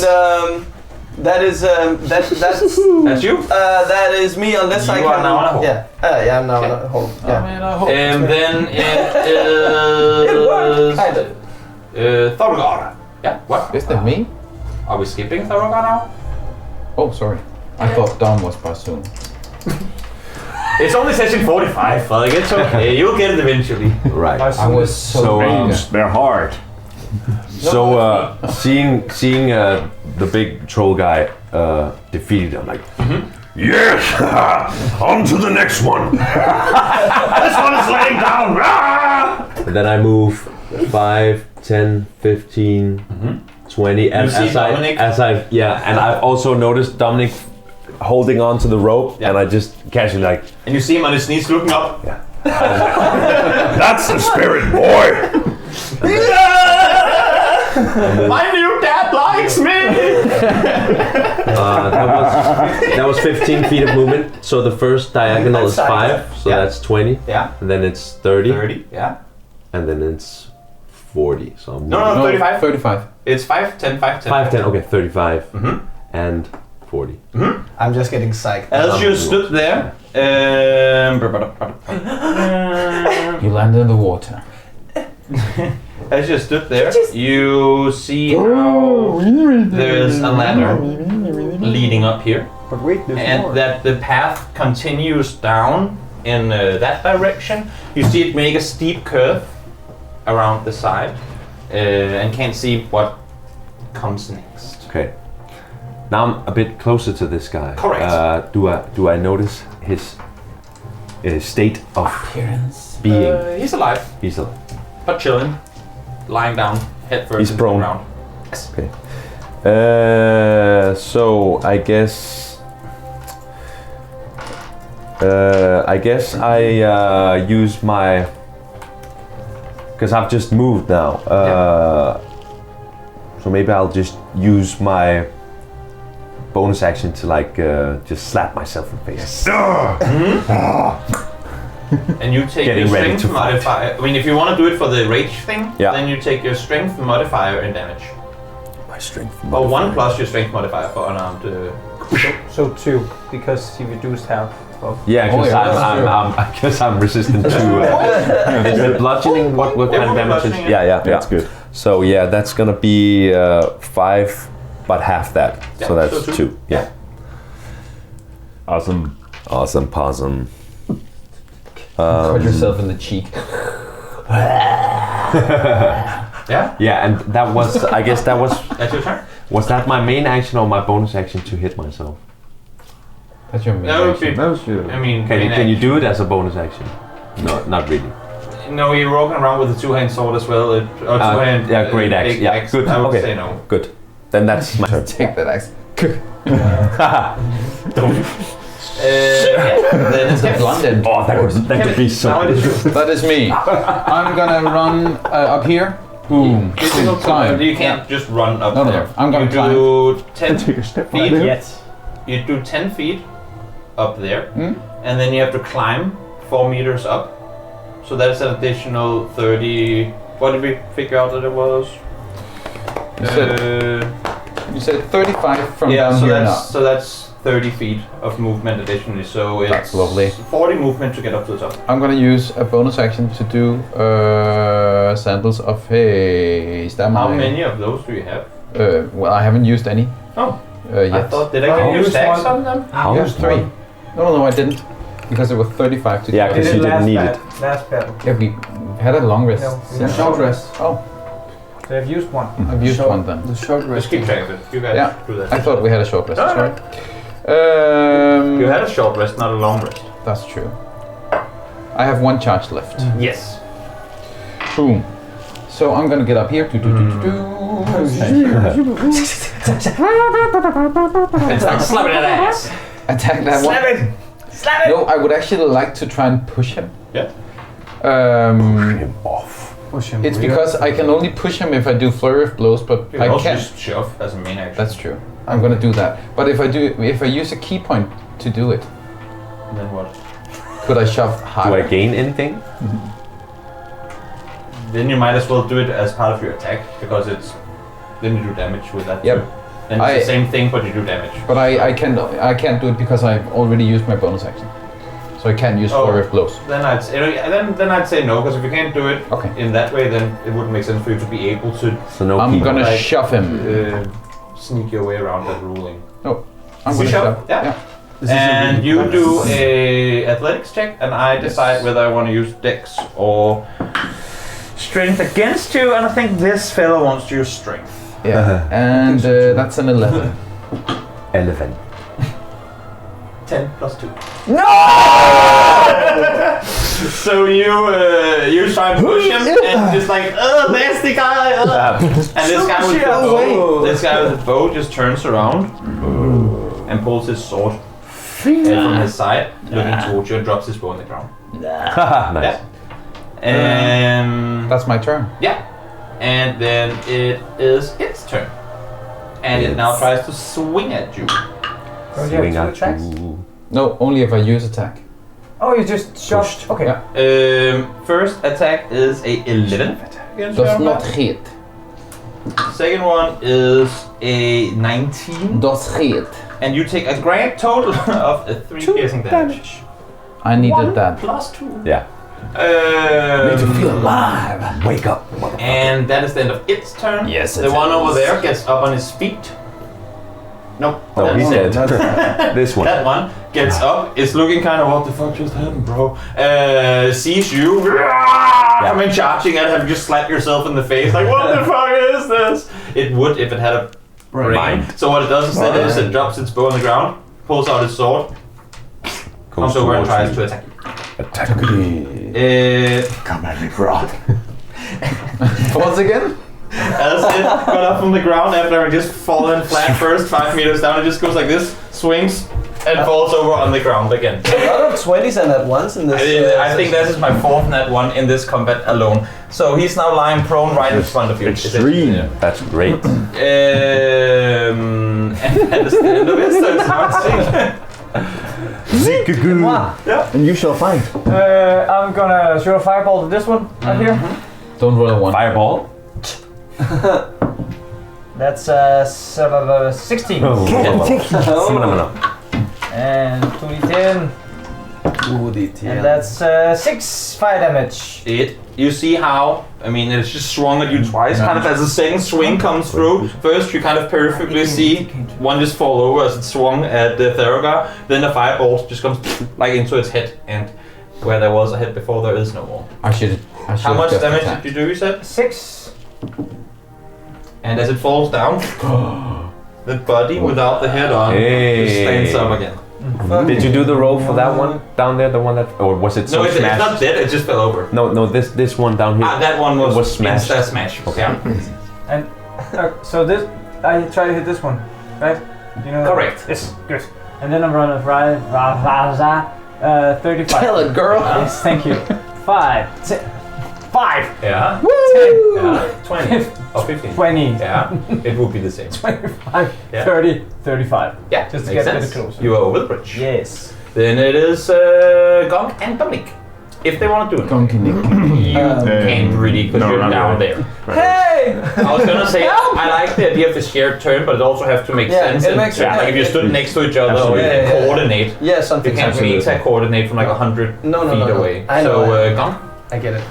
that is that's That's you. that is me on this side. You are now on a hole. Yeah, yeah, I'm now on a hole. Yeah. And then it is. It worked, kind of. Thorgar. Yeah, what? Is that me? Are we skipping Thorgar now? Oh, sorry. I thought Dom was Bassoon. It's only session 45, like it's okay. You'll get it eventually. right. I was so Range, they're hard. So seeing the big troll guy defeated, I'm like, Yes! On to the next one! This one is laying down! And then I move 5, 10, 15, 20. And You see Dominic? And I've also noticed Dominic holding on to the rope, and I just casually like... And you see him on his knees looking up. Yeah. That's the spirit, boy! My new dad likes me! That was 15 feet of movement. So the first diagonal is 5, so that's 20. Yeah. And then it's 30. 30, yeah. And then it's 40. So I'm No, 35. 35. It's 5, 10, 5, 10. 5, 10, okay, 35. And 40. I'm just getting psyched. As you stood there, You landed in the water. as you stood there, you see how there's a ladder leading up here, But wait, there's and more. that the path continues down in that direction. You see it make a steep curve around the side, and can't see what comes next. Okay. Now I'm a bit closer to this guy. Correct. Do I notice his state of Appearance. being? He's alive, He's a, but chilling, lying down, head first He's into prone. the ground. okay. So I guess I use my, because I've just moved now. So maybe I'll just use my bonus action to like just slap myself in the face. And you take Getting your ready strength to fight. modifier. I mean, if you want to do it for the rage thing, Yeah. then you take your strength modifier in damage. My strength. Or 1 plus your strength modifier for unarmed. So 2, because he reduced half of... Yeah, because I guess I'm resistant to. Is it bludgeoning? What kind of damage is? bludgeoning, Yeah. That's good. So yeah, that's gonna be 5, but half that. Yeah, So that's so 2. two. Yeah. Awesome. Awesome, possum. Cut yourself in the cheek. Yeah, Yeah, and that was. I guess that was. that's your turn. Was that my main action or my bonus action to hit myself? That's your main That would action. be. That was good. I mean, Can you do it as a bonus action? No, not really. No, you're walking around with a 2-hand sword as well. Or 2-hand. Yeah, great axe. big Yeah, axe. good. I would Okay. say no. Good. Then that's my turn. Take that axe. Then it's Kev's. Blunt end. Oh, that could be so. Now it is you. That is me. I'm gonna run up here. Boom. Difficult to- Climb. You can't just run up No, no, there. I'm gonna you do 10 Take a step feet. right there. Yes. You do 10 feet up there, Hmm? and then you have to climb 4 meters up. So that's an additional 30. What did we figure out that it was? You said 35 from yeah, down so here that's so that's 30 feet of movement additionally. So it's That's lovely. 40 movement to get up to the top. I'm gonna use a bonus action to do sandals of haste. How many of those do you have? Well, I haven't used any Oh, yet. I thought did I Oh, give you use stacks one. on them? How? Used 3. No, I didn't. Because it was 35 to Yeah, do. because you didn't need it. Last battle. Yeah, we had a long rest. No, since- Short rest. Oh, So I've used one. I've used Short- one then. The short Just rest. keep track of it. You guys Yeah, do that. I thought we had a short rest. No, no. Sorry. You had a short rest, not a long rest. That's true. I have 1 charge left. Yes. Boom. So I'm gonna get up here. It's like slapping that ass. Attack that one. it! Slap it! No, I would actually like to try and push him. Yeah. Him off. Push him. It's real. because I can only push him if I do flurry of blows, but You can I also can't. just shove as a main action. That's true. I'm gonna do that. But if I use a key point to do it, Then what? could I shove Do I harder? gain anything? Then you might as well do it as part of your attack because it's. Then you do damage with that. Yep. Too. And it's I- the same thing, but you do damage. But I can't do it because I've already used my bonus action. So I can't use Oh. flurry of blows. Then I'd say no because if you can't do it Okay. in that way, then it wouldn't make sense for you to be able to So no I'm key. gonna like, shove him. sneak your way around that ruling. I'm You gonna shove? shove. Yeah. This is a And really you fun- do a athletics check, and I decide whether I want to use dex or strength against you. And I think this fellow wants to use strength. Yeah. And that's an 11. 11. 10 plus 2. No! So you try and push him and just like, nasty guy. And this guy with the bow just turns around and pulls his sword from his side, looking towards you, and drops his bow on the ground. Nice. That's my turn. Yeah. And then it is its turn. And it now tries to swing at you. Swing at you. No, only if I use attack. Oh, you just shot. Okay. Yeah. First attack is a 11. Does not hit. Second one is a 19. Does hit. And you take a grand total of 3 piercing damage. I needed that. Plus 2. Yeah. Need to feel alive. Wake up. And that is the end of its turn. Yes, the one over there gets up on his feet. Nope. No, that's he's it. dead. This one. That one gets up, is looking kind of, what the fuck just happened, bro? Sees you, coming charging at him, just slap yourself in the face, like, what the fuck is this? It would if it had a brain. So what it does instead is it drops its bow on the ground, pulls out its sword, comes over and tries to attack you. Attack me. Come at me, bro. Once again? As it got up from the ground after having just fallen flat first 5 meters down, it just goes like this, swings, and falls over on the ground again. A lot of 20s and at once in this. I think this is my 4th nat 1 in this combat alone. So he's now lying prone right in front of you. Extreme. Yeah. That's great. And that is the end of it, so it's Yeah. And you shall find. I'm gonna shoot a fireball to this one right here. Don't roll a 1. Fireball. That's 16. No. And 2d10. And that's 6 fire damage. You see how, I mean, it's just swung at you twice, kind of as the second swing comes through. First, you kind of perfectly see one just fall over as it swung at the Theragar. Then the fireball just comes like into its head, and where there was a head before, there is no more. I should How much damage did you do, you said? 6. And as it falls down, the body without the head on just stands up again. Did you do the roll for that one down there? The one that, or was it so No, it's smashed? not dead, it just fell over. No, this one down here. That one was smashed. Smash. Yeah. And so this, I try to hit this one, right? You know. Correct. Yes, good. And then I'm running 35. Tell it, girl. Yes, thank you. 5. 5. Yeah. Woo! 10. 20. Or 15. 20. Yeah. It would be the same. 25. Yeah. 30. 35. Yeah. Just to makes get a sense. bit closer. You are over the bridge. Yes. Then it is Gonk and Dominic. If they want to do it. Gonk and You can't really because no, you're not down really. there. Hey! I was gonna say I like the idea of the shared turn, but it also has to make sense. it and makes sense. like if you stood next to each other or you Absolutely. can coordinate. Yeah, You something. can't really exact coordinate from like 100 No, feet no. away. I know, So I know. Gonk, I get it.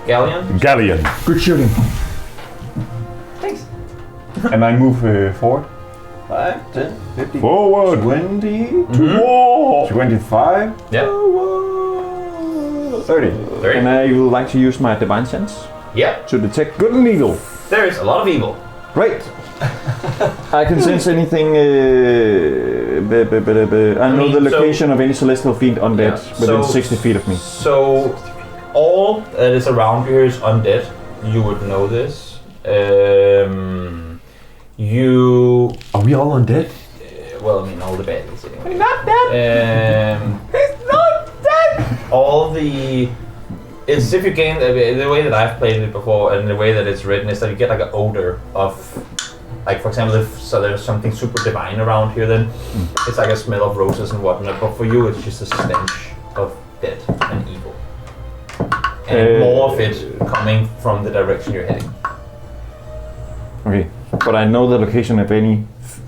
Galleon. Galleon. Good shooting. Thanks. And I move forward. 5, 10, 15. Forward. 20. 25. Yeah. 30. 30. And I would like to use my divine sense Yeah. to detect good and evil. There is a lot of evil. Great. I can sense anything. I know mean, the so- location of any celestial fiend undead Yeah, within so- 60 feet of me. So all that is around you here is undead. You would know this. You Are we all undead? well, I mean, all the baddies anyway. He's not dead. He's not dead. All the it's if you gain the way that I've played it before and the way that it's written is that you get like an odor of, like for example, if so there's something super divine around here, then it's like a smell of roses and whatnot. But for you, it's just a stench of dead and evil, and more of it coming from the direction you're heading. Okay. But I know the location of any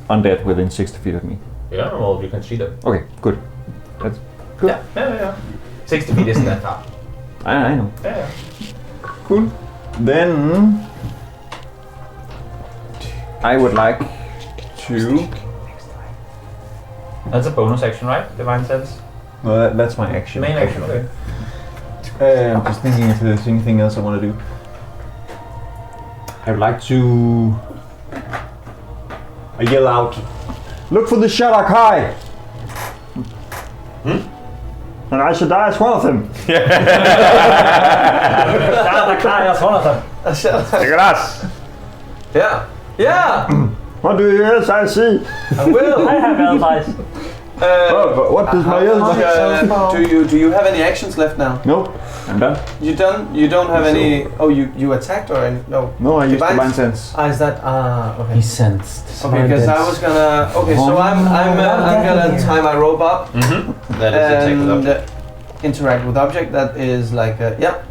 undead within 60 feet of me. Yeah, well, you can see them. Okay, good. That's good. Yeah. 60 feet isn't that far. I know. Yeah. Cool. Then I would like to. That's a bonus action, right? Divine sense. Well, that's my action. Main action. Okay. I'm just thinking if there's anything else I want to do. I would like to. I yell out, "Look for the Shalakai!" And I should die as one of them. That's one of them. Grass. Yeah. Yeah. What do you else I see? I will. I have elf eyes. Oh, what does my Do you have any actions left now? No, I'm done. You done? You don't have any. Oh, you attacked or any? No. No, I used Divine- divine sense. Ah, is that? Okay. He sensed. Okay, because I was gonna. Okay, so I'm gonna tie my rope up That is a take with and object. interact with object. That is like yeah,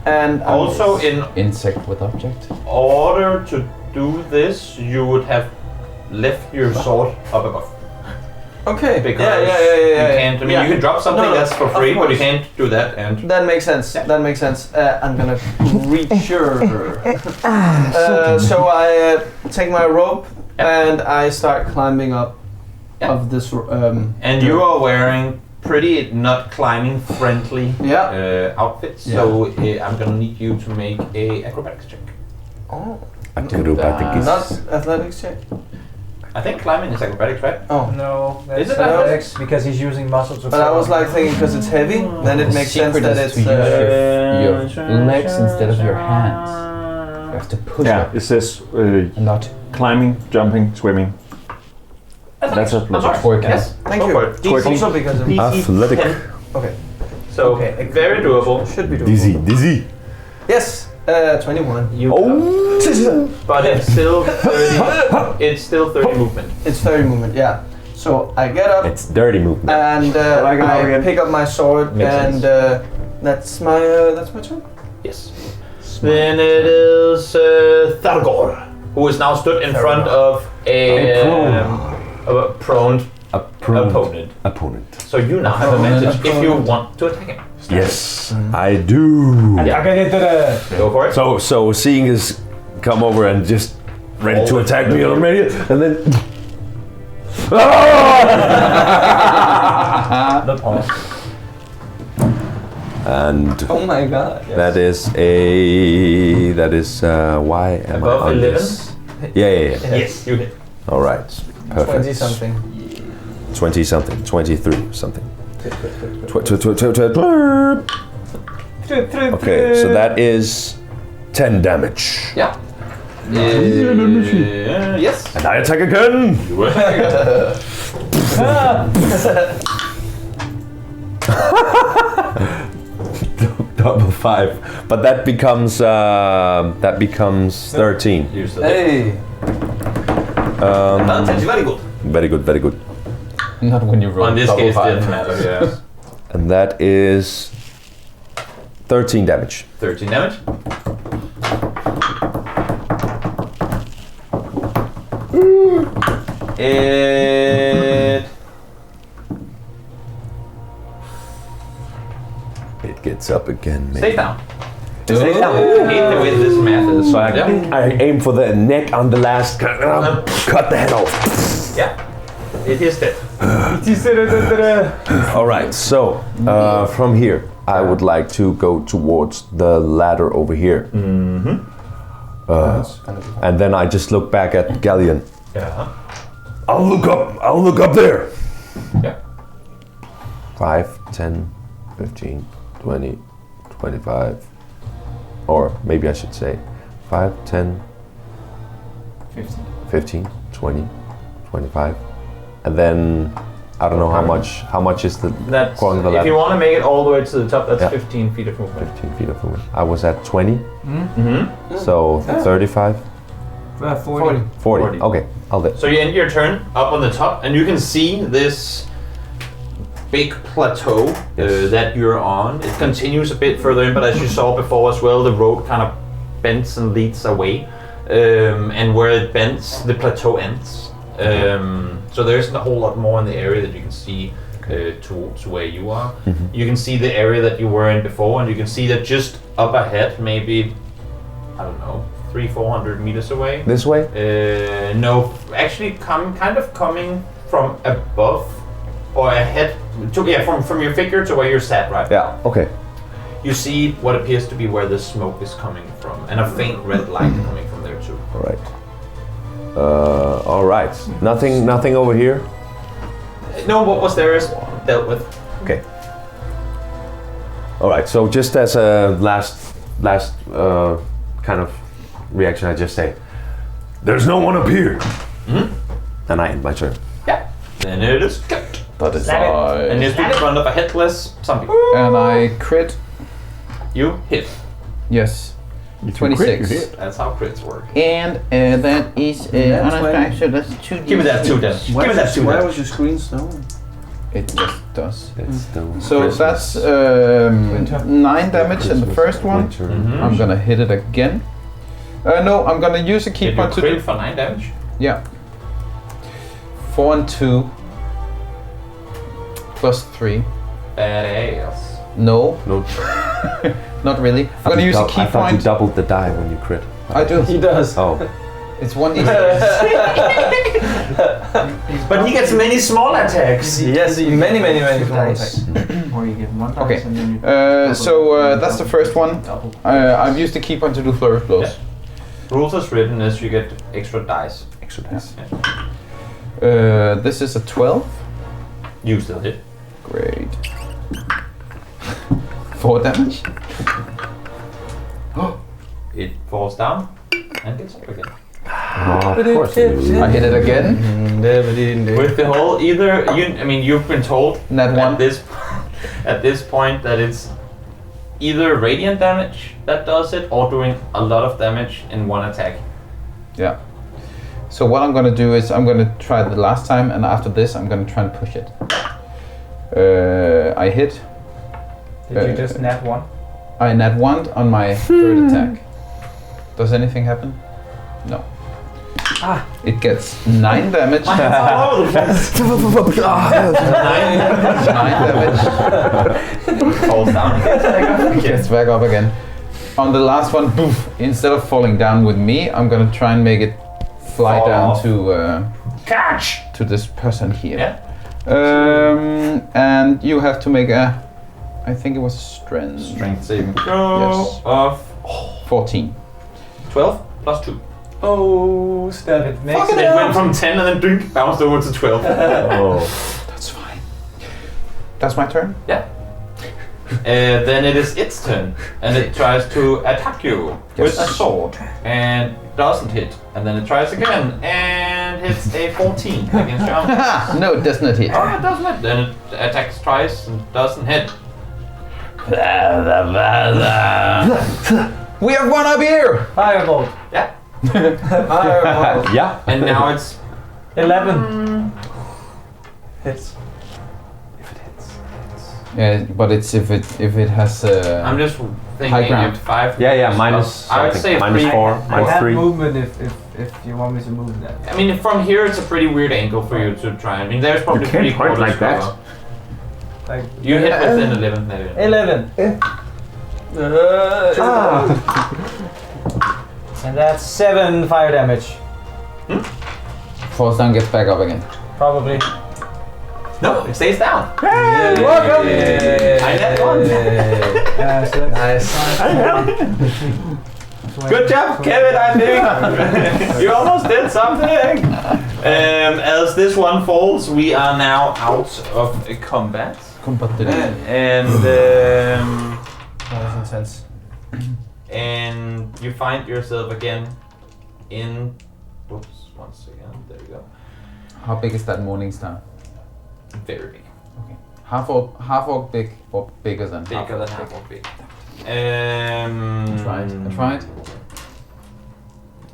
and Also, in Insect with object. order to do this, you would have left your sword up above. Okay. Because yeah. you can't. I mean, you can drop something No, that's for of free, but you course. can't do that. And That makes sense. That makes sense. I'm gonna reach her. So I take my rope and I start climbing up of this. and you are wearing pretty not climbing friendly Yeah. outfits. So I'm gonna need you to make a acrobatics check. Oh. Acrobatics. Not athletics check. I think climbing is acrobatics, right? Oh. No, that's Is it athletics because he's using muscles. to But I was follow. like thinking because it's heavy, then it The makes sense secret that is it's. to use your legs instead of your hands. You have to push Yeah, up it says and not climbing, jumping, swimming. That's a plus. twerking. Yes. Thank Go you. for it. DC. Also because of Athletic. 10. Okay. So Okay, very doable. Should be doable. Dizzy. Yes. 21. You but it's still 30. It's still 30 movement. It's 30 movement. Yeah. So I get up It's dirty movement. and I go I again. pick up my sword Makes and sense. that's my turn. Yes. Then it is Thargor, who is now stood in front of a prone opponent. So you now have advantage if you want to attack him. Yes, I do. I get into the. Go for it. So seeing us come over and just ready to attack me already, and then The pause. and Oh my god. that is why am Above I on 11? this? Yeah. Yes, you hit. All right, perfect. 20 something. 20 something, 23 something. Okay, so that is 10 damage. Yeah. Yes. And I attack again. Double 5, but that becomes 13. Use the Hey. advantage. Very good. Very good. Not when you roll. On this double case, five. didn't matter. Yeah. And that is 13 damage. 13 damage. It gets up again, Stay maybe. down. Stay down. I hate the way this math is. So I aim for the neck on the last, cut the head off. Yeah. It is dead. All right, so from here, I would like to go towards the ladder over here. And then I just look back at Galleon. Yeah. I'll look up there. Yeah. 5, 10, 15, 20, 25. Or maybe I should say 5, 10, 15, 20, 25. And then I don't know how much is the That's going the if ladder. you want to make it all the way to the top. That's Yeah. 15 feet of movement. 15 feet of movement. I was at 20, Mm-hmm. so 35, 40. 40. Okay, I'll do. So you end your turn up on the top, and you can see this big plateau that you're on. It continues a bit further in, but as you saw before as well, the road kind of bends and leads away, and where it bends, the plateau ends. So there isn't a whole lot more in the area that you can see towards where you are. You can see the area that you were in before, and you can see that just up ahead, maybe, I don't know, 300-400 meters away. This way? No, actually kind of coming from above or ahead. From your figure to where you're sat right Yeah, okay. You see what appears to be where the smoke is coming from, and a faint red light coming from there too. All right. All right. Nothing over here. No, what was there is dealt with. Okay. All right. So just as a last kind of reaction, I just say, "There's no one up here," and I end my turn. Yeah. Then it is good. That is And you speak in front of a headless zombie. And I crit. You hit. Yes. If you 26. crit, you hit. That's how crits work. And that is That's on a when- strike, so that's 2d. Give me that 2 damage. Give me that 2 Why damage. was your screen stone? It just does. It's still So Christmas. that's 9 damage in the Christmas, first one. winter. Mhm. I'm gonna hit it again. No, I'm gonna use a key Did you point to crit do. for 9 damage? Yeah. 4 and 2. Plus 3. Badass. No, No, not really. I'm gonna use a key I thought you point. doubled the die when you crit. I do. He does. Oh, It's 1d6. But he gets many small attacks. Yes, many small Dice. attacks. Or you get one dice Okay. and then you So that's the first one. double. I've used the key point to do flurry of blows. Rules as written is you get extra dice. extra dice. This is a 12. You still hit. Great. 4 damage. It falls down and gets up again. Oh, of course it is. I hit it again. With the whole you've been told Nat 1. at this point that it's either radiant damage that does it or doing a lot of damage in one attack. Yeah. So what I'm gonna do is I'm gonna try the last time, and after this I'm gonna try and push it. I hit. Did you just nat 1? I nat 1 on my third attack. Does anything happen? No. It gets 9 damage. All over the place. 9 damage. Falls down. Gets back up again. On the last one, boof! Instead of falling down with me, I'm gonna try and make it fly Fall down off. to to this person here. Yeah. And you have to make a, I think it was strength. Strength saving throw Yes. of 14. 12 plus 2. Oh, stab it. It went from 10 and then drink bounced over to 12. Oh, That's fine. That's my turn. Yeah. Then it is its turn, and it tries to attack you with a sword, and doesn't hit. And then it tries again, and hits a 14 against your arm. No, it does not hit. Oh, it doesn't hit. Then it attacks twice and doesn't hit. We have one up here! Firebolt. Yeah. Firebolt. yeah. And now it's 11. Hits. if it hits. Yeah, but it's if it has. I'm just High thinking ground. if 5. Yeah, minus. I would something. say minus 3. 4, I minus have 3. movement if you want me to move that. I mean, from here it's a pretty weird angle for you to try. I mean, there's probably You can't 3 quite quarters like that. cover. Like You hit within 11. Maybe. 11. And that's 7 fire damage. Falls down, gets back up again. Probably. No, it stays down. Welcome! I net 1. So that's Good job, Kevin, I think. You almost did something. As this one falls, we are now out of combat. That was intense. And you find yourself again in... Whoops, once again, there you go. How big is that morning star? Very big. Half orc big or bigger than Bigger than half orc of big. I tried.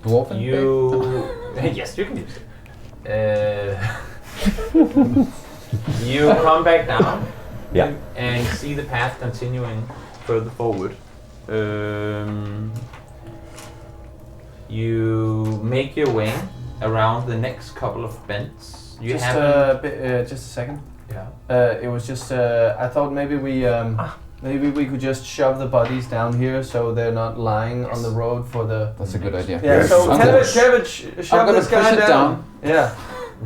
Dwarven You... yes, you can use it. You come back down. Yeah. And see the path continuing further forward. You make your way around the next couple of bends. You Just have just a second. yeah. It was just I thought maybe we could just shove the bodies down here so they're not lying on the road for the. That's a good idea. Yeah. Yes. So I'm gonna- Kevin, shove I'm gonna this guy push it down. Yeah.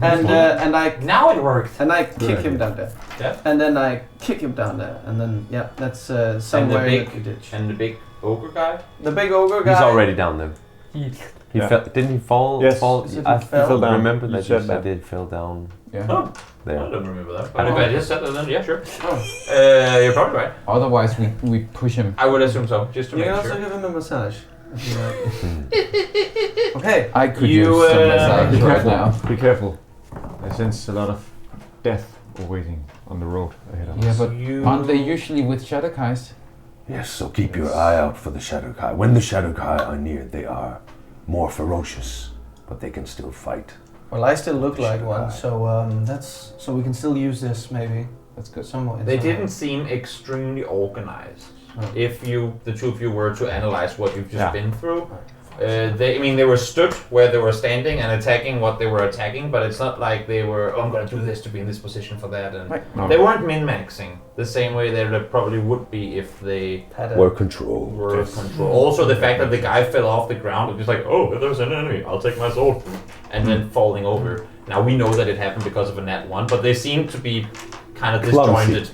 And I Now it worked. and I kick him down there. Yeah. And then I kick him down there, and then that's somewhere big- in the ditch. And the big ogre guy. The big ogre guy. He's already down there. He Yeah. fell. Didn't he fall? Yes. fall? Is it I he fell? down. remember You that said you that. said he fell down. Yeah. Oh, I There. don't remember that. But if I just said that, then yeah, sure. Oh. You're probably right. Otherwise, we push him. I would assume so, just to You make can also sure. give him a massage. if you like. Okay. I could You, use some be massage right careful. now. Be careful. I sense a lot of death awaiting on the road ahead of Yeah, us. but You- aren't they usually with Shadowkais? Yes, so keep your eye out for the Shadowkai. When the Shadowkai are near, they are more ferocious, but they can still fight. Well, I still look like one, so that's so we can still use this maybe. That's good. Somewhat. They didn't seem extremely organized. If the two of you were to analyze what you've just been through, they were stood where they were standing and attacking what they were attacking, but it's not like they were, I'm gonna do this to be in this position for that, and No. they weren't min-maxing the same way they probably would be if they Were controlled. were in control. Also, the fact that the guy fell off the ground and just like, oh, if there's an enemy, I'll take my sword, and then falling over. Now we know that it happened because of a nat 1, but they seem to be kind of disjointed.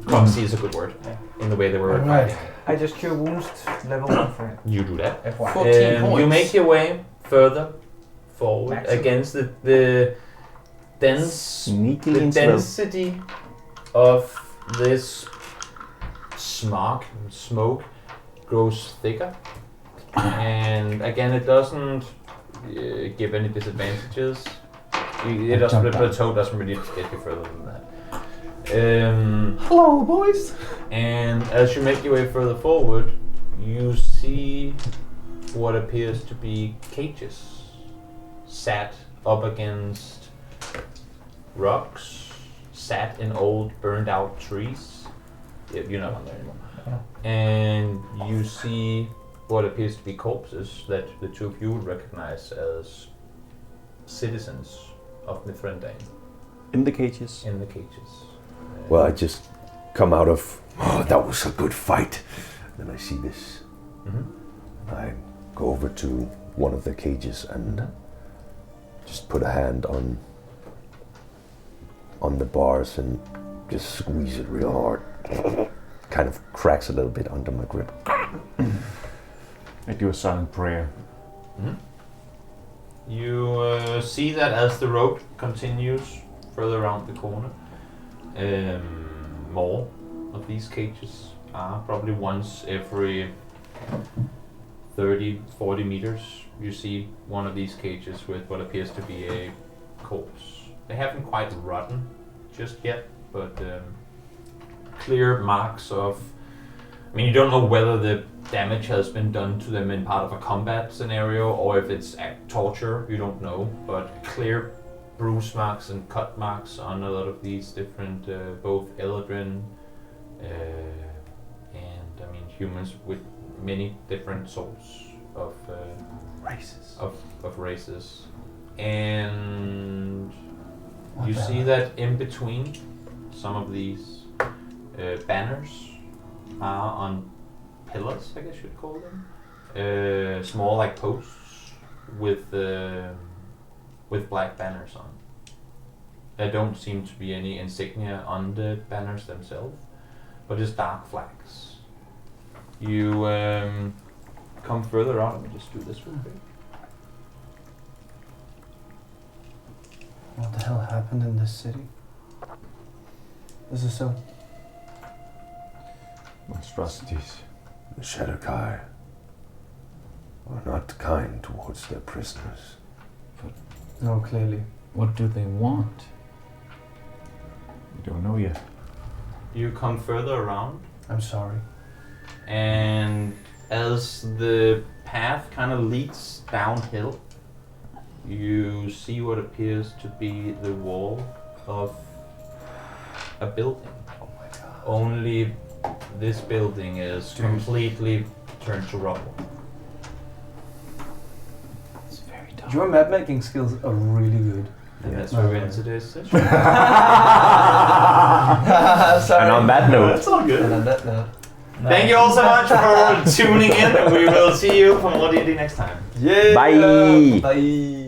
Clumsy is a good word in the way they were Right. fighting. I just cure wounds level 1 for him. You do that. FY. 14 points. You make your way further forward Maximum. against the dense Sneakily the and slow. density of this smoke grows thicker, and again it doesn't give any disadvantages. It doesn't, the plateau doesn't really get you further than that. Hello, boys. And as you make your way further forward, you see what appears to be cages sat up against rocks, sat in old burned out trees. You're not on there anymore. And you see what appears to be corpses that the two of you would recognize as citizens of Mithrandane In the cages. in the cages. Well, I just come out of, oh, that was a good fight. Then I see this. Mhm. I go over to one of the cages and just put a hand on the bars and just squeeze it real hard. Kind of cracks a little bit under my grip. I do a silent prayer. You see that as the road continues further around the corner, more of these cages are probably once every 30, 40 meters. You see one of these cages with what appears to be a corpse. They haven't quite rotten just yet, but clear marks of, I mean, you don't know whether the damage has been done to them in part of a combat scenario or if it's torture, you don't know, but clear bruise marks and cut marks on a lot of these different, both Eladrin and, I mean, humans with many different sorts of races. And you see that in between some of these banners are on pillars, I guess you'd call them, small like posts with black banners on. There don't seem to be any insignia on the banners themselves, but just dark flags. You come further on. Let me just do this real quick. What the hell happened in this city? This is so. Monstrosities. The Shadowkai are not kind towards their prisoners. No, clearly. What do they want? We don't know yet. You come further around, I'm sorry. and as the path kind of leads downhill, you see what appears to be the wall of a building. Oh my god. Only this building is completely turned to rubble. It's very dark. Your map making skills are really good. And that's No, where we no. end today's session. Sorry. And on that note, That's all good. And on that note. Thank you all so much for tuning in. We will see you for more D&D next time. Yeah. Bye. Bye.